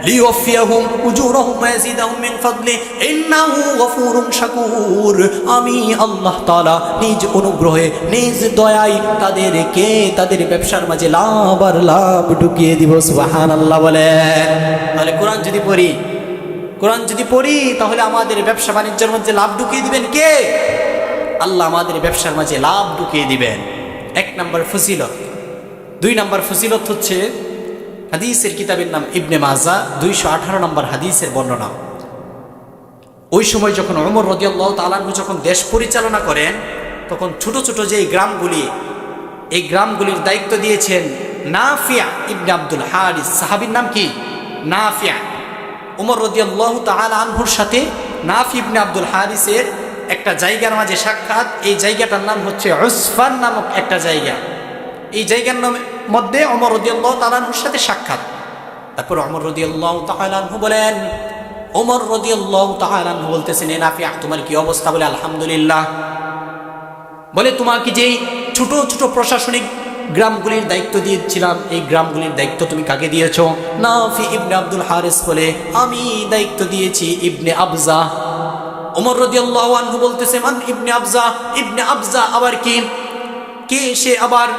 লিওয়াফিয়াহুম উজুরাহুম ওয়া ইয়াজিদাহুম মিন ফাদলি ইন্নাহু গফুরুন শাকুর, আমি আল্লাহ তাআলা নিজ অনুগ্রহে নিজ দয়ায় তাদেরকে তাদের ব্যবসার মাঝে লাভ আর লাভ ঢুকিয়ে দিব। সুবহানাল্লাহ বলেন। তাহলে কোরআন যদি পড়ি তাহলে আমাদের ব্যবসা বাণিজ্যের মধ্যে লাভ ঢুকিয়ে দিবেন কে? আল্লাহ আমাদের ব্যবসার মাঝে লাভ ঢুকিয়ে দিবেন। 1 নাম্বার ফজিলত। 2 নম্বর ফজিলত হচ্ছে হাদিসের কিতাবের নাম ইবনে মাজা, 218 নম্বর হাদিসের বর্ণনা। ওই সময় যখন ওমর রাদিয়াল্লাহু তাআলা আনহু যখন দেশ পরিচালনা করেন, তখন ছোট ছোট যে গ্রামগুলি, এই গ্রামগুলির দায়িত্ব দিয়েছেন নাফিয়া ইবনে আব্দুল হারিস। সাহাবীর নাম কি? নাফিয়া। ওমর রাদিয়াল্লাহু তাআলা আনহুর সাথে নাফি ইবনে আব্দুল হারিসের একটা জায়গার মাঝে সাক্ষাৎ। এই জায়গাটার নাম হচ্ছে উসফান নামক একটা জায়গা। এই জায়গার মধ্যে ওমর রাদিয়াল্লাহু তাআলা আনহুর সাথে সাক্ষাৎ। তারপর ওমর রাদিয়াল্লাহু তাআলা আনহু বলেন, ওমর রাদিয়াল্লাহু তাআলা আনহু বলতেছেন, এ নাফিয়া তোমার কি অবস্থা? বলে আলহামদুলিল্লাহ। বলে তোমাকে যেই ছোট ছোট প্রশাসনিক গ্রামগুলির দায়িত্ব দিয়েছিলাম, এই গ্রামগুলির দায়িত্ব তুমি কাকে দিয়েছ? নাফি ইবনে আব্দুল হারিস বলে, আমি দায়িত্ব দিয়েছি ইবনে আবজা। ওমর রাদিয়াল্লাহু আনহু বলতেছে, মান ইবনে আবজা? ইবনে আবজা আবার কি? কে সে আবার?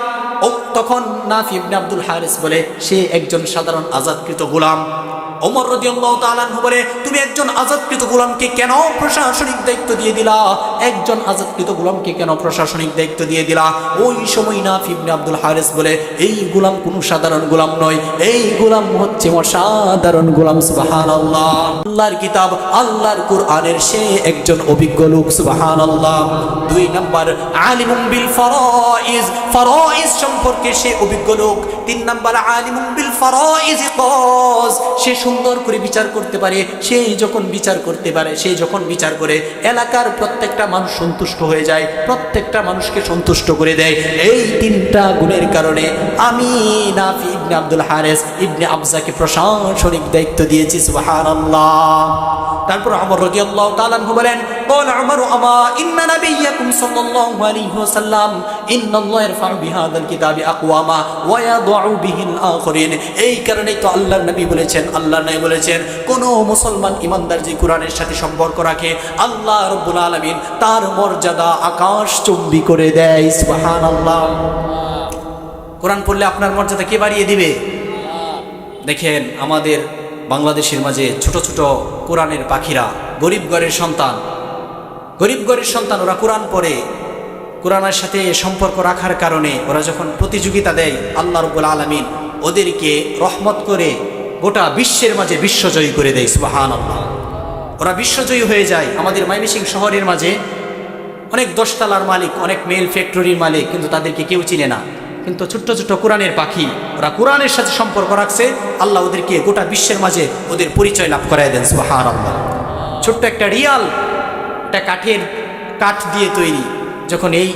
তখন নাফি ইবনে আব্দুল হারিস বলে, সে একজন সাধারণ আজাদকৃত গোলাম। ওমর রাদিয়াল্লাহু তাআলা আনহু বলে, তুমি একজন আজাদকৃত গোলামকে কেন প্রশাসনিক দায়িত্ব দিয়ে দিলা? একজন আজাদকৃত গোলামকে কেন প্রশাসনিক দায়িত্ব দিয়ে দিলা? ওই সময় নাফি ইবনে আব্দুল হারিস বলে, এই গোলাম কোনো সাধারণ গোলাম নয়, এই গোলাম হচ্ছে অসাধারণ গোলাম। সুবহানাল্লাহ। আল্লাহর কিতাব, আল্লাহর কোরআনের সে একজন অভিজ্ঞ লোক। সুবহানাল্লাহ। 2 নম্বর আলিমুম বিল ফারাইজ, ফারাইজ সম্পর্কে সে অভিজ্ঞ লোক। 3 নম্বর আলিমুম বিল ফারাইজ কজ, সে সুন্দর করে বিচার করতে পারে। সে যখন বিচার করতে পারে, সে যখন বিচার করে এলাকার প্রত্যেকটা মানুষ সন্তুষ্ট হয়ে যায়, প্রত্যেকটা মানুষকে সন্তুষ্ট করে দেয়। এই 3টা গুণের কারণে আমি নাফি ইবনে আব্দুল হারিস ইবনে আবজাকে প্রশাসনিক দায়িত্ব দিয়েছি। সুবহানাল্লাহ। তারপর ওমর রাদিয়াল্লাহু তাআলা আনহু বলেন, قال عمر أما إن نبيكم صلى الله عليه وسلم إن الله يرفع بهذا الكتاب أقواما ويضع به الآخرين। এই কারণেই তো আল্লাহর নবী বলেছেন, আল্লাহর নবী বলেছেন, কোন মুসলমান ইমানদার যে কোরআনের সাথে সম্পর্ক রাখে, আল্লাহ রাব্বুল আলামিন তার মর্যাদা আকাশচুম্বী করে দেয়। সুবহানাল্লাহ। কোরআন পড়লে আপনার মর্যাদা কে বাড়িয়ে দিবে? দেখেন আমাদের বাংলাদেশের মাঝে ছোট ছোট কোরআনের পাখিরা, গরিব ঘরের সন্তান, গরিব ঘরের সন্তান, ওরা কোরআন পড়ে। কোরআনের সাথে সম্পর্ক রাখার কারণে ওরা যখন প্রতিযোগিতা দেয়, আল্লাহ রাব্বুল আলামিন ওদেরকে রহমত করে গোটা বিশ্বের মাঝে বিশ্বজয়ী করে দেয়। সুবহানাল্লাহ। ওরা বিশ্বজয়ী হয়ে যায়। আমাদের ময়মনসিংহ শহরের মাঝে অনেক 10 তলার মালিক, অনেক মেল ফ্যাক্টরির মালিক, কিন্তু তাদেরকে কেউ চিনে না। কিন্তু ছোট্ট ছোট্ট কোরআনের পাখি, ওরা কোরআনের সাথে সম্পর্ক রাখছে, আল্লাহ ওদেরকে গোটা বিশ্বের মাঝে ওদের পরিচয় লাভ করায় দেন। সুবহানাল্লাহ। ছোট্ট একটা রিয়াল, একটা কাঠ দিয়ে তৈরি। যখন এই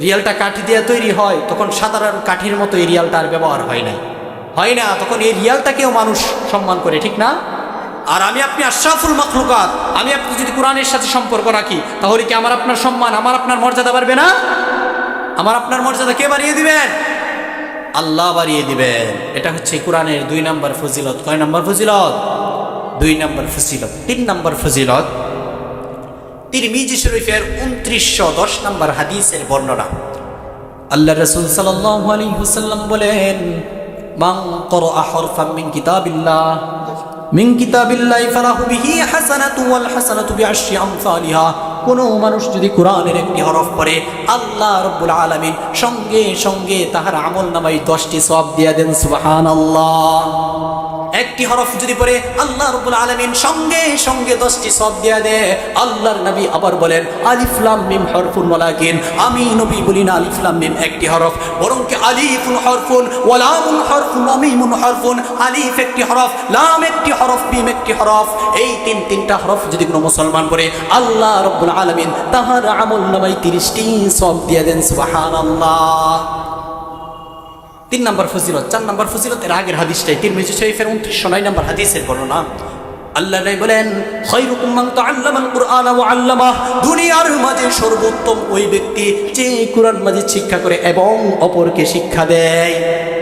রিয়ালটা কাঠ দিয়ে তৈরি হয়, তখন সাধারণ কাঠের মতো এই রিয়ালটার ব্যবহার হয় না, তখন এই রিয়ালটাকেও মানুষ সম্মান করে, ঠিক না? আর আমি আপনি আশরাফুল মাখলুকাত, আমি আপনি যদি কোরআনের সাথে সম্পর্ক রাখি, তাহলে কি আমার আপনার সম্মান, আমার আপনার মর্যাদা বাড়বে না? আমার আপনার মর্যাদা কে বাড়িয়ে দিবেন? আল্লাহ বাড়িয়ে দিবেন। এটা হচ্ছে কোরআনের 2 নম্বর ফজিলত। কয় নম্বর ফজিলত? 2 নম্বর ফজিলত। 3 নম্বর ফজিলত, তিরমিজি শরীফের 2910 নম্বর হাদিসের বর্ণনা। আল্লাহ রাসূল সাল্লাল্লাহু আলাইহি ওয়াসাল্লাম বলেন, মান ক্বারাআ হারফান মিন কিতাবিল্লাহি ফালাহু বিহি হাসানাতু ওয়াল হাসানাতু বিআশরি আমসালিহা। কোনো মানুষ যদি কোরআনের একটি হরফ পড়ে, আল্লাহ রাব্বুল আলামিন সঙ্গে সঙ্গে তাহার আমলনামায় 10টি সওয়াব দিয়ে দেন। সুবহানাল্লাহ। একটি হরফ যদি পড়ে, আল্লাহ রাব্বুল আলামিন সঙ্গে সঙ্গে 10টি সওয়াব দিয়ে দেয়। আল্লাহর নবী আবার বলেন, আলিফ লাম মিম হরফুন ওয়ালাকিন, আমি নবী বলি না আলিফ লাম মিম একটি হরফ, বরং কি আলিফুন হরফুন ওয়া লামুন হরফুন ওয়া মিমুন হরফুন। আলিফ একটি হরফ, লাম একটি হরফ, মিম একটি হরফ। এই তিনটা হরফ যদি কোনো মুসলমান পড়ে, আল্লাহ রাব্বুল আলামিন তাহার আমলনামায় 30টি সওয়াব দিয়ে দেন। সুবহানাল্লাহ। 3 নম্বর ফজিলত। 4 নম্বর ফজিলত এর আগের হাদিসটাই, তিরমিজি শরীফের 2909 নম্বর হাদিসের বর্ণনা। আল্লাহ নবী বলেন, খায়রুকুম মান তাআল্লামাল কুরআনা ওয়া আল্লামাহ। দুনিয়ার মাঝে সর্বোত্তম ওই ব্যক্তি যে কোরআন মাজিদ শিক্ষা করে এবং অপরকে শিক্ষা দেয়।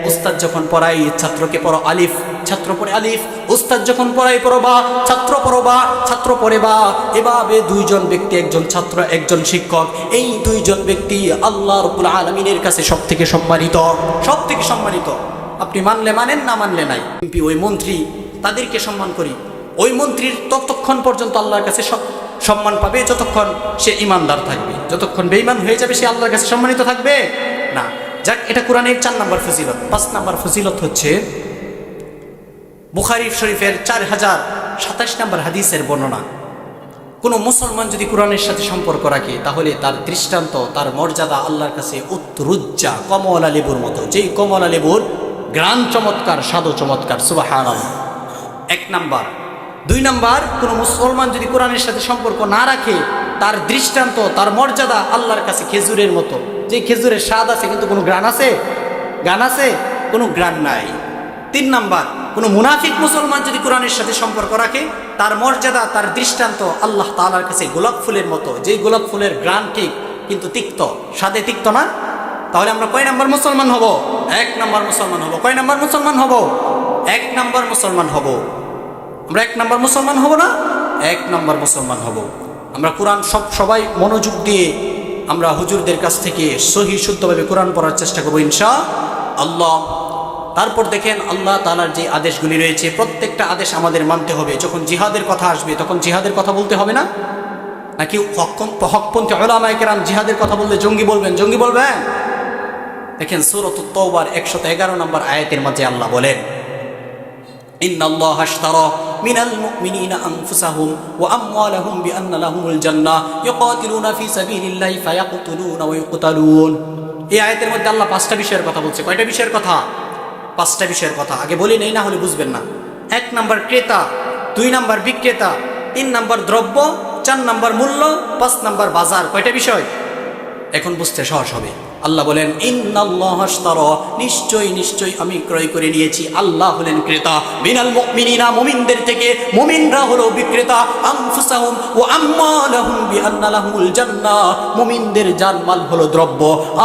উস্তাদ যখন পড়াই, ছাত্রকে পড়ো আলিফ, ছাত্র পড়ে আলিফ। উস্তাদ যখন পড়াই পড়ো বা, ছাত্র পড়ো বা, ছাত্র পড়ে বা। এভাবে 2 জন ব্যক্তি, একজন ছাত্র একজন শিক্ষক, এই 2 জন ব্যক্তি আল্লাহ রাব্বুল আলামিনের কাছে সবথেকে সম্মানিত, সবথেকে সম্মানিত। আপনি মানলে মানেন, না মানলে নাই। এমপি, ওই মন্ত্রী, তাদেরকে সম্মান করি। ওই মন্ত্রীর ততক্ষণ পর্যন্ত আল্লাহর কাছে সম্মান পাবে যতক্ষণ সে ইমানদার থাকবে। যতক্ষণ বেঈমান হয়ে যাবে, সে আল্লাহর কাছে সম্মানিত থাকবে না। যাক, এটা কোরআনের 4 নম্বর ফজিলত। 5 নম্বর ফজিলত হচ্ছে বুখারী শরীফের 4027 নম্বর হাদিসের বর্ণনা। কোনো মুসলমান যদি কোরআনের সাথে সম্পর্ক রাখে তাহলে তার দৃষ্টান্ত, তার মর্যাদা আল্লাহর কাছে উত্তরুজ্জা, কমলা লেবুর মতো। যেই কমলা লেবুর গ্রান চমৎকার, স্বাদও চমৎকার। সুবহানাল্লাহ। 1 নাম্বার। 2 নাম্বার, কোনো মুসলমান যদি কোরআনের সাথে সম্পর্ক না রাখে তার দৃষ্টান্ত, তার মর্যাদা আল্লাহর কাছে খেজুরের মতো। যে খেজুরের স্বাদ আছে কিন্তু কোনো গ্রান আছে? গান আছে? কোনো গ্রান নাই। 3 নাম্বার, কোনো মুনাফিক মুসলমান যদি কোরআনের সাথে সম্পর্ক রাখে তার মর্যাদা, তার দৃষ্টান্ত আল্লাহ তাআলার কাছে গোলাপ ফুলের মতো। যেই গোলাপ ফুলের গ্রান ঠিক কিন্তু তিক্ত, স্বাদে তিক্ত না। তাহলে আমরা কয় নাম্বার মুসলমান হব? 1 নাম্বার মুসলমান হব। কয় নাম্বার মুসলমান হব? 1 নাম্বার মুসলমান হব। আমরা 1 নাম্বার মুসলমান হব না? 1 নাম্বার মুসলমান হব। আমরা কোরআন সবাই মনোযোগ দিয়ে আমরা হুজুরদের কাছ থেকে সহি শুদ্ধভাবে কোরআন পড়ার চেষ্টা করবো ইনশাআল্লাহ। তারপর দেখেন আল্লাহ তাআলার যে আদেশগুলি রয়েছে প্রত্যেকটা আদেশ আমাদের মানতে হবে। যখন জিহাদের কথা আসবে তখন জিহাদের কথা বলতে হবে না? নাকি হকপন্থী উলামায়ে কেরাম জিহাদের কথা বললে জঙ্গি বলবেন? জঙ্গি বলবেন? দেখেন সূরাতুত তাওবার 111 নম্বর আয়াতের মাঝে আল্লাহ বলেন, ইন্নাল্লাহা আশতারা মিনাল মুমিনিনা আনফুসাহুম ওয়া আমওয়ালাহুম বিআন্না লাহুমুল জান্নাহ ইউকাতিলুনা ফি সাবিলিল্লাহি ফায়াকতুলুনা ওয়া ইউকতালুন। এই আয়াতের মধ্যে আল্লাহ 5টা বিষয়ের কথা বলছে। কয়টা বিষয়ের কথা? 5টা বিষয়ের কথা। আগে বলি নেই, না হলে বুঝবেন না। 1 নাম্বার ক্রেতা, 2 নাম্বার বিক্রেতা, 3 নাম্বার দ্রব্য, 4 নাম্বার মূল্য, 5 নাম্বার বাজার। কয়টা বিষয়? এখন বুঝতে সহজ হবে। আল্লাহ বলেন ইন্নাল্লাহা আশতারা, নিশ্চয়ই নিশ্চয়ই আমি ক্রয় করে নিয়েছি। আল্লাহ হলেন ক্রেতা। মিনাল মুমিনিনা, মুমিনদের থেকে। মুমিনরা হলো বিক্রেতা। আনফুসাহুম ওয়া আমওয়ালাহুম বিআন্না লাহুমুল জান্নাহ, মুমিনদের জানমাল হলো দ্রব্য,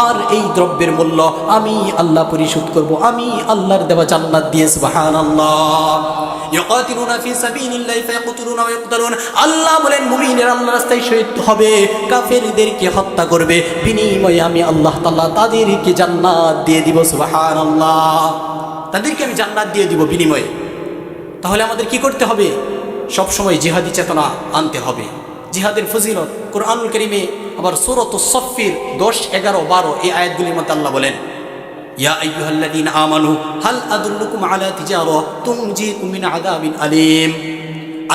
আর এই দ্রব্যের মূল্য আমি আল্লাহ পরিশোধ করব, আমি আল্লাহর দেওয়া জান্নাত দিয়ে। সুবহানাল্লাহ। ইউকাতিলুনা ফি সাবিলিল্লাহি ফায়াকতুলুনা ওয়া ইউকতালুন। আল্লাহ বলেন মুমিনরা আল্লাহর রাস্তায় শহীদ হবে, কাফেরদেরকে হত্যা করবে, বিনিময়ে আমি আল্লাহ তাআলা তাদেরকে জান্নাত দিয়ে দিব। সুবহানাল্লাহ। তাদেরকে আমি জান্নাত দিয়ে দিব বিনিময়ে। তাহলে আমাদের কি করতে হবে? সব সময় জিহাদি চেতনা আনতে হবে। জিহাদের ফজিলত কোরআনুল কারীমে আবার সূরাতুস সাফফির 10, 11, 12 এই আয়াতগুলির মধ্যে আল্লাহ বলেন, ইয়া আইয়ুহাল্লাযীনা আমানু হাল আদুল্লুকুম আলা তিজারা তুনজিকুম মিন আযাবিন আলীম।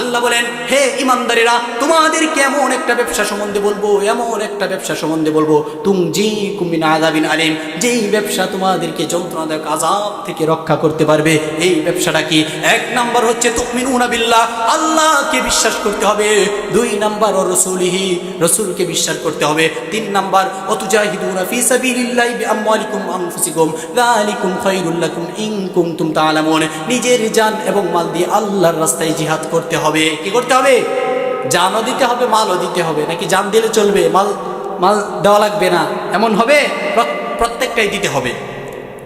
আল্লাহ বলেন, হে ইমানদারেরা, তোমাদেরকে এমন একটা ব্যবসা সম্বন্ধে বলবো, এমন একটা ব্যবসা সম্বন্ধে বলবো, তুনজিকুম মিন আযাবিন আলীম, যেই ব্যবসা তোমাদেরকে যন্ত্রণাদায়ক আযাব থেকে রক্ষা করতে পারবে। এই ব্যবসাটা কি? 1 নাম্বার হচ্ছে তুমিনুনা বিল্লাহ, আল্লাহকে বিশ্বাস করতে হবে। 2 নাম্বার ও রাসূলিহি, রাসূলকে বিশ্বাস করতে হবে। 3 নাম্বার ওয়াতুজাহিদুনা ফি সাবিলিল্লাহি বিআমওয়ালিকুম ওয়া আনফুসিকুম যালিকুম খায়রুল লাকুম ইন কুনতুম তা'লামুন, নিজের জান এবং মাল দিয়ে আল্লাহর রাস্তায় জিহাদ করতে হবে। কি করতে হবে? জানও দিতে হবে, মালও দিতে হবে। নাকি জান দিলে চলবে, মাল দেওয়া লাগবে না, এমন হবে? প্রত্যেকটাই দিতে হবে।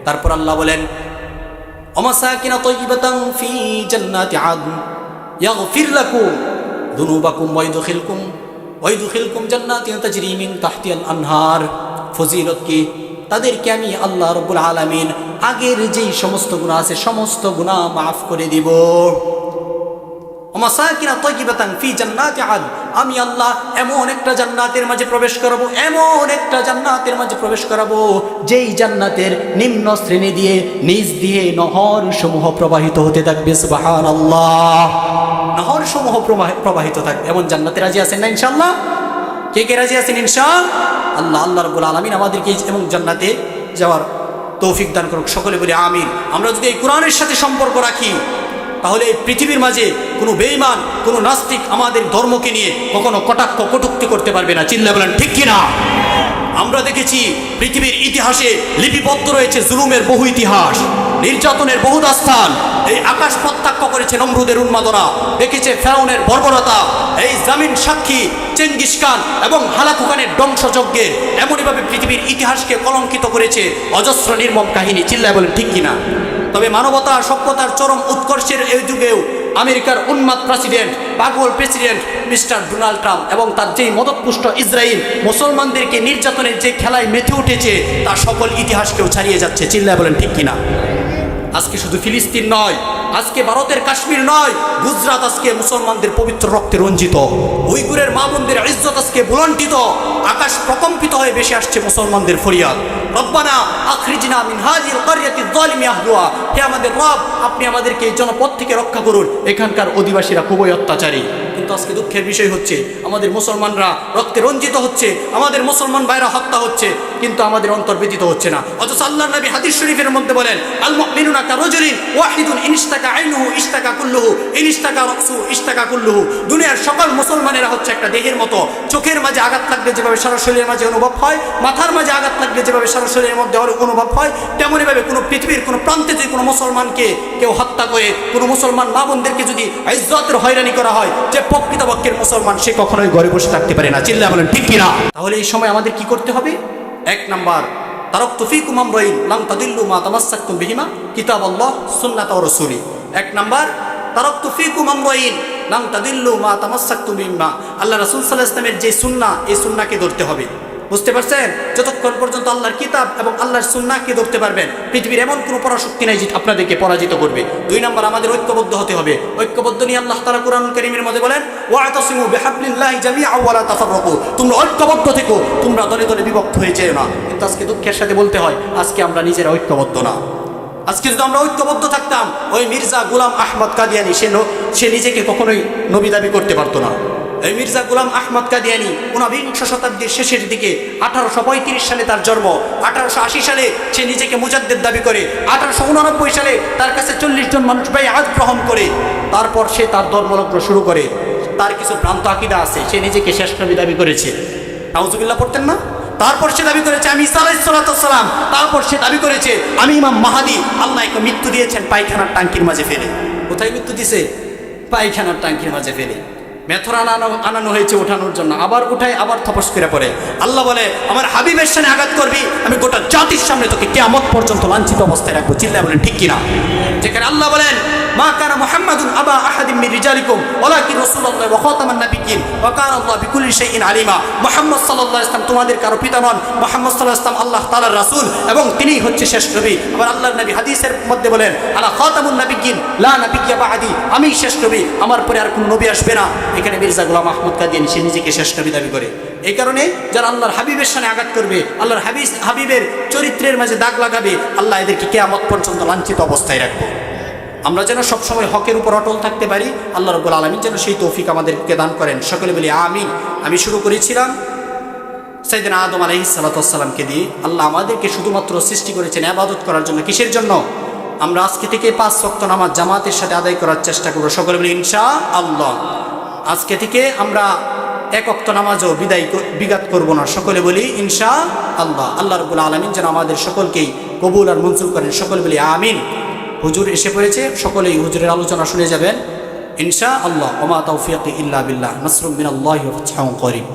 তারপর আল্লাহ বলেন, ওমাসাকিনা তাইয়িবাতান ফি জান্নাতি আদন ইয়াগফির লাকুম যুনুবাকুম ওয়া ইউদখিলকুম জান্নাতিন তাজরি মিন তাহতিহাল আনহার। ফজিলত কি? তাদেরকে আমি আল্লাহ রাব্বুল আলামিন আগের যেই সমস্ত গুনাহ আছে সমস্ত গুনাহ মাফ করে দিব। ওমাসাকিনা তাইয়িবাতান ফি জান্নাতি আদন, আমি আল্লাহ এমন একটা জান্নাতের মাঝে প্রবেশ করাবো, এমন একটা জান্নাতের মাঝে প্রবেশ করাবো যেই জান্নাতের নিম্ন শ্রেণী দিয়ে নিচ দিয়ে নহর সমূহ প্রবাহিত হতে থাকবে। সুবহানাল্লাহ। নহর সমূহ প্রবাহিত থাকবে এমন জান্নাতে রাজি আছেন না ইনশাআল্লাহ? কে কে রাজি আছেন ইনশাআল্লাহ? আল্লাহ রাব্বুল আলামিন আমাদেরকে এবং জান্নাতে যাওয়ার তৌফিক দান করুক। সকলে বলি আমিন। আমরা যদি এই কোরআনের সাথে সম্পর্ক রাখি তাহলে এই পৃথিবীর মাঝে কোনো বেঈমান, কোনো নাস্তিক আমাদের ধর্মকে নিয়ে কখনো কটাক্ষ কটূক্তি করতে পারবে না। চিল্লায়ে বলেন ঠিক কিনা? আমরা দেখেছি পৃথিবীর ইতিহাসে লিপিবদ্ধ রয়েছে জুলুমের বহু ইতিহাস, নির্যাতনের বহু দাস্তান। এই আকাশ প্রত্যক্ষ করেছে নমরুদের উন্মাদনা, দেখেছে ফেরাউনের বর্বরতা। এই জামিন সাক্ষী চেঙ্গিস খান এবং হালাকু খানের ধ্বংসযজ্ঞের এমনইভাবে পৃথিবীর ইতিহাসকে কলঙ্কিত করেছে অজস্র নির্মম কাহিনী। চিল্লায়ে বলেন ঠিক কিনা? তবে মানবতা সভ্যতার চরম উৎকর্ষের এই যুগেও আমেরিকার উন্মাদ প্রেসিডেন্ট, পাগল প্রেসিডেন্ট মিস্টার ডোনাল্ড ট্রাম্প এবং তার যেই মদতপুষ্ট ইসরায়েল মুসলমানদেরকে নির্যাতনের যে খেলায় মেতে উঠেছে তা সকল ইতিহাসকেও ছাড়িয়ে যাচ্ছে। চিল্লায়ে বলেন ঠিক কিনা? আজকে শুধু ফিলিস্তিন নয়, আজকে ভারতের কাশ্মীর নয়, গুজরাট আজকে মুসলমানদের পবিত্র রক্তে রঞ্জিত। উইগুরের মা বোনদের ইজ্জত আজকে বুলন্ডিত। আকাশ প্রকম্পিত হয়ে বেশি আসছে মুসলমানদের ফরিয়াদ, রব্বানা আখরিজনা মিন হাযিল ক্বরিয়াতিয যালিমি আহলুহা। হে আমাদের রব, আপনি আমাদেরকে এই জনপদ থেকে রক্ষা করুন, এখানকার অধিবাসীরা খুবই অত্যাচারী। কিন্তু আজকে দুঃখের বিষয় হচ্ছে আমাদের মুসলমানরা রক্তে রঞ্জিত হচ্ছে, আমাদের মুসলমান ভাইরা হত্যা হচ্ছে, কিন্তু আমাদের অন্তর ব্যতীত হচ্ছে না। অথচ আল্লাহর নবী হাদিস শরীফের মধ্যে বলেন, আল মুমিনুনা কারাজুলিন ওয়াহিদুন ইনইশতাকা আইনুহু ইশতাকা কুল্লুহু ইনইশতাকা রাসুহু ইশতাকা কুল্লুহু। দুনিয়ার সকল মুসলমানেরা হচ্ছে একটা দেহের মতো। চোখের মাঝে আঘাত লাগলে যেভাবে সারা শরীরের মাঝে অনুভব হয়, মাথার মাঝে আঘাত লাগলে যেভাবে সারা শরীরের মধ্যে অনুভব হয়, তেমনইভাবে কোনো পৃথিবীর কোনো প্রান্তে যদি কোনো মুসলমানকে কেউ হত্যা করে, কোনো মুসলমান মা বোনদেরকে যদি ইজ্জতের হয়রানি করা হয়, যে প্রকৃতপক্ষের মুসলমান সে কখনোই ঘরে বসে থাকতে পারে না। চিল্লায়া বলেন ঠিক কিনা? তাহলে এই সময় আমাদের কি করতে হবে? এক নাম্বার, তারাকতু ফীকুম আমরাইন লাম তাদিল্লু মা তামাসসাকতুম বিহিমা কিতাবাল্লাহ সুন্নাত ওয়া রাসূলি। এক নাম্বার, তারাকতু ফীকুম আমরাইন লাম তাদিল্লু মা তামাসসাকতুম বিহিমা। আল্লাহ রাসূল সাল্লাল্লাহু আলাইহি ওয়াসাল্লামের যে সুন্নাহ, এই সুন্নাহকে ধরতে হবে। বুঝতে পারছেন? যতক্ষণ পর্যন্ত আল্লাহর কিতাব এবং আল্লাহর সুন্নাহকে ধরতে পারবেন, পৃথিবীর এমন কোনো পরাশক্তি নাই যে আপনাদেরকে পরাজিত করবে। দুই নম্বর, আমাদের ঐক্যবদ্ধ হতে হবে। ঐক্যবদ্ধ নিয়ে আল্লাহ তাআলা কুরআনুল কারীমের মধ্যে বলেন, ওয়া'তাসিমু বিহাবলিল্লাহি জামিআন ওয়া লা তাফাররাকু। তোমরা ঐক্যবদ্ধ থেকো, তোমরা দলে দলে বিভক্ত হয়ে যেও না। কিন্তু আজকে দুঃখের সাথে বলতে হয়, আজকে আমরা নিজেরা ঐক্যবদ্ধ না। আজকে যদি আমরা ঐক্যবদ্ধ থাকতাম, ওই মির্জা গোলাম আহমদ কাদিয়ানি সে নিজেকে কখনোই নবী দাবি করতে পারতো না। এই মির্জা গোলাম আহমদ কাদিয়ানি 19বিংশ শতাব্দীর শেষের দিকে 1835 সালে তার জন্ম। 1880 সালে সে নিজেকে মুজাদ্দিদ দাবি করে। 1889 সালে তার কাছে 40 জন মানুষ বাইআত গ্রহণ করে। তারপর সে তার ধর্মলগ্ন শুরু করে। তার কিছু ভ্রান্ত আকীদা আছে, সে নিজেকে শেষ নবী দাবি করেছে। নাউজুবিল্লাহ পড়তেন না? তারপর সে দাবি করেছে আমি ঈসা আলাইহিস সালাম। তারপর সে দাবি করেছে আমি ইমাম মাহদী। আল্লাহ একে মৃত্যু দিয়েছেন পায়খানার টাঙ্কির মাঝে ফেলে। কোথায় মৃত্যু দিছে? পায়খানার টাঙ্কির মাঝে ফেলে। মেথর আনানো হয়েছে ওঠানোর জন্য, আবার উঠায় আবার থপস করে পড়ে। আল্লাহ বলে, আমার হাবিবের সামনে আঘাত করবি, আমি গোটা জাতির সামনে তোকে কিয়ামত পর্যন্ত লাঞ্ছিত অবস্থায় রাখবো। চিল্লায়া বলেন ঠিক কিনা? যেখানে আল্লাহ বলেন, মা কানা মুহাম্মাদুন আবা আহাদিম মির রিজালিকুম ওয়ালাকিন রাসূলুল্লাহ ওয়া খাতামান নাবিয়্যিন ওয়া কানা আল্লাহু বিকুল্লি শাইইন আলিমা। মুহাম্মদ সাল্লাল্লাহু আলাইহি ওয়াসাল্লাম তোমাদের কারো পিতা নন, মুহাম্মদ সাল্লাল্লাহু আলাইহি ওয়াসাল্লাম আল্লাহ তাআলার রাসূল এবং তিনিই হচ্ছে শেষ নবী। আবার আল্লাহর নবী হাদিসের মধ্যে বলেন, আলা খাতামুন নাবিয়্যিন লা নাবিয়্যা বা'দি, আমি শেষ নবী, আমার পরে আর কোনো নবী আসবে না। এখানে মির্জা গোলাম আহমদ কাদিয়ানি সে নিজেকে শেষ নবী দাবি করে। এই কারণে যারা আল্লাহর হাবিবের সামনে আঘাত করবে, আল্লাহর হাবিবের চরিত্রের মাঝে দাগ লাগাবে, আল্লাহ এদেরকে কিয়ামত পর্যন্ত লাঞ্ছিত অবস্থায় রাখবে। আমরা যেন সবসময় হকের উপর অটল থাকতে পারি। আল্লাহ রাব্বুল আলামিন যেন সেই তৌফিক আমাদেরকে দান করেন। সকলে বলি আমিন। আমি শুরু করেছিলাম সাইয়েদনা আদম আলাইহিস সালাতু ওয়াস সালামকে দিয়ে। আল্লাহ আমাদেরকে শুধুমাত্র সৃষ্টি করেছেন ইবাদত করার জন্য। কিসের জন্য? আমরা আজকে থেকে 5 ওয়াক্ত নামাজ জামাতের সাথে আদায় করার চেষ্টা করব। সকলে বলি ইনশাআল্লাহ। আজকে থেকে আমরা 1 ওয়াক্ত নামাজও বিঘাত করব না। সকলে বলি ইনশাআল্লাহ। আল্লাহ রাব্বুল আলামিন যেন আমাদের সকলকেই কবুল আর মঞ্জুর করেন। সকলে বলি আমিন। হুজুর এসে পড়েছে, সকলেই হুজুরের আলোচনা শুনে যাবেন ইনশাআল্লাহ। ওয়া মা তাওফীকি ইল্লা বিল্লাহ, নাসরুম মিনাল্লাহি ওয়া ফাতহুন করিম।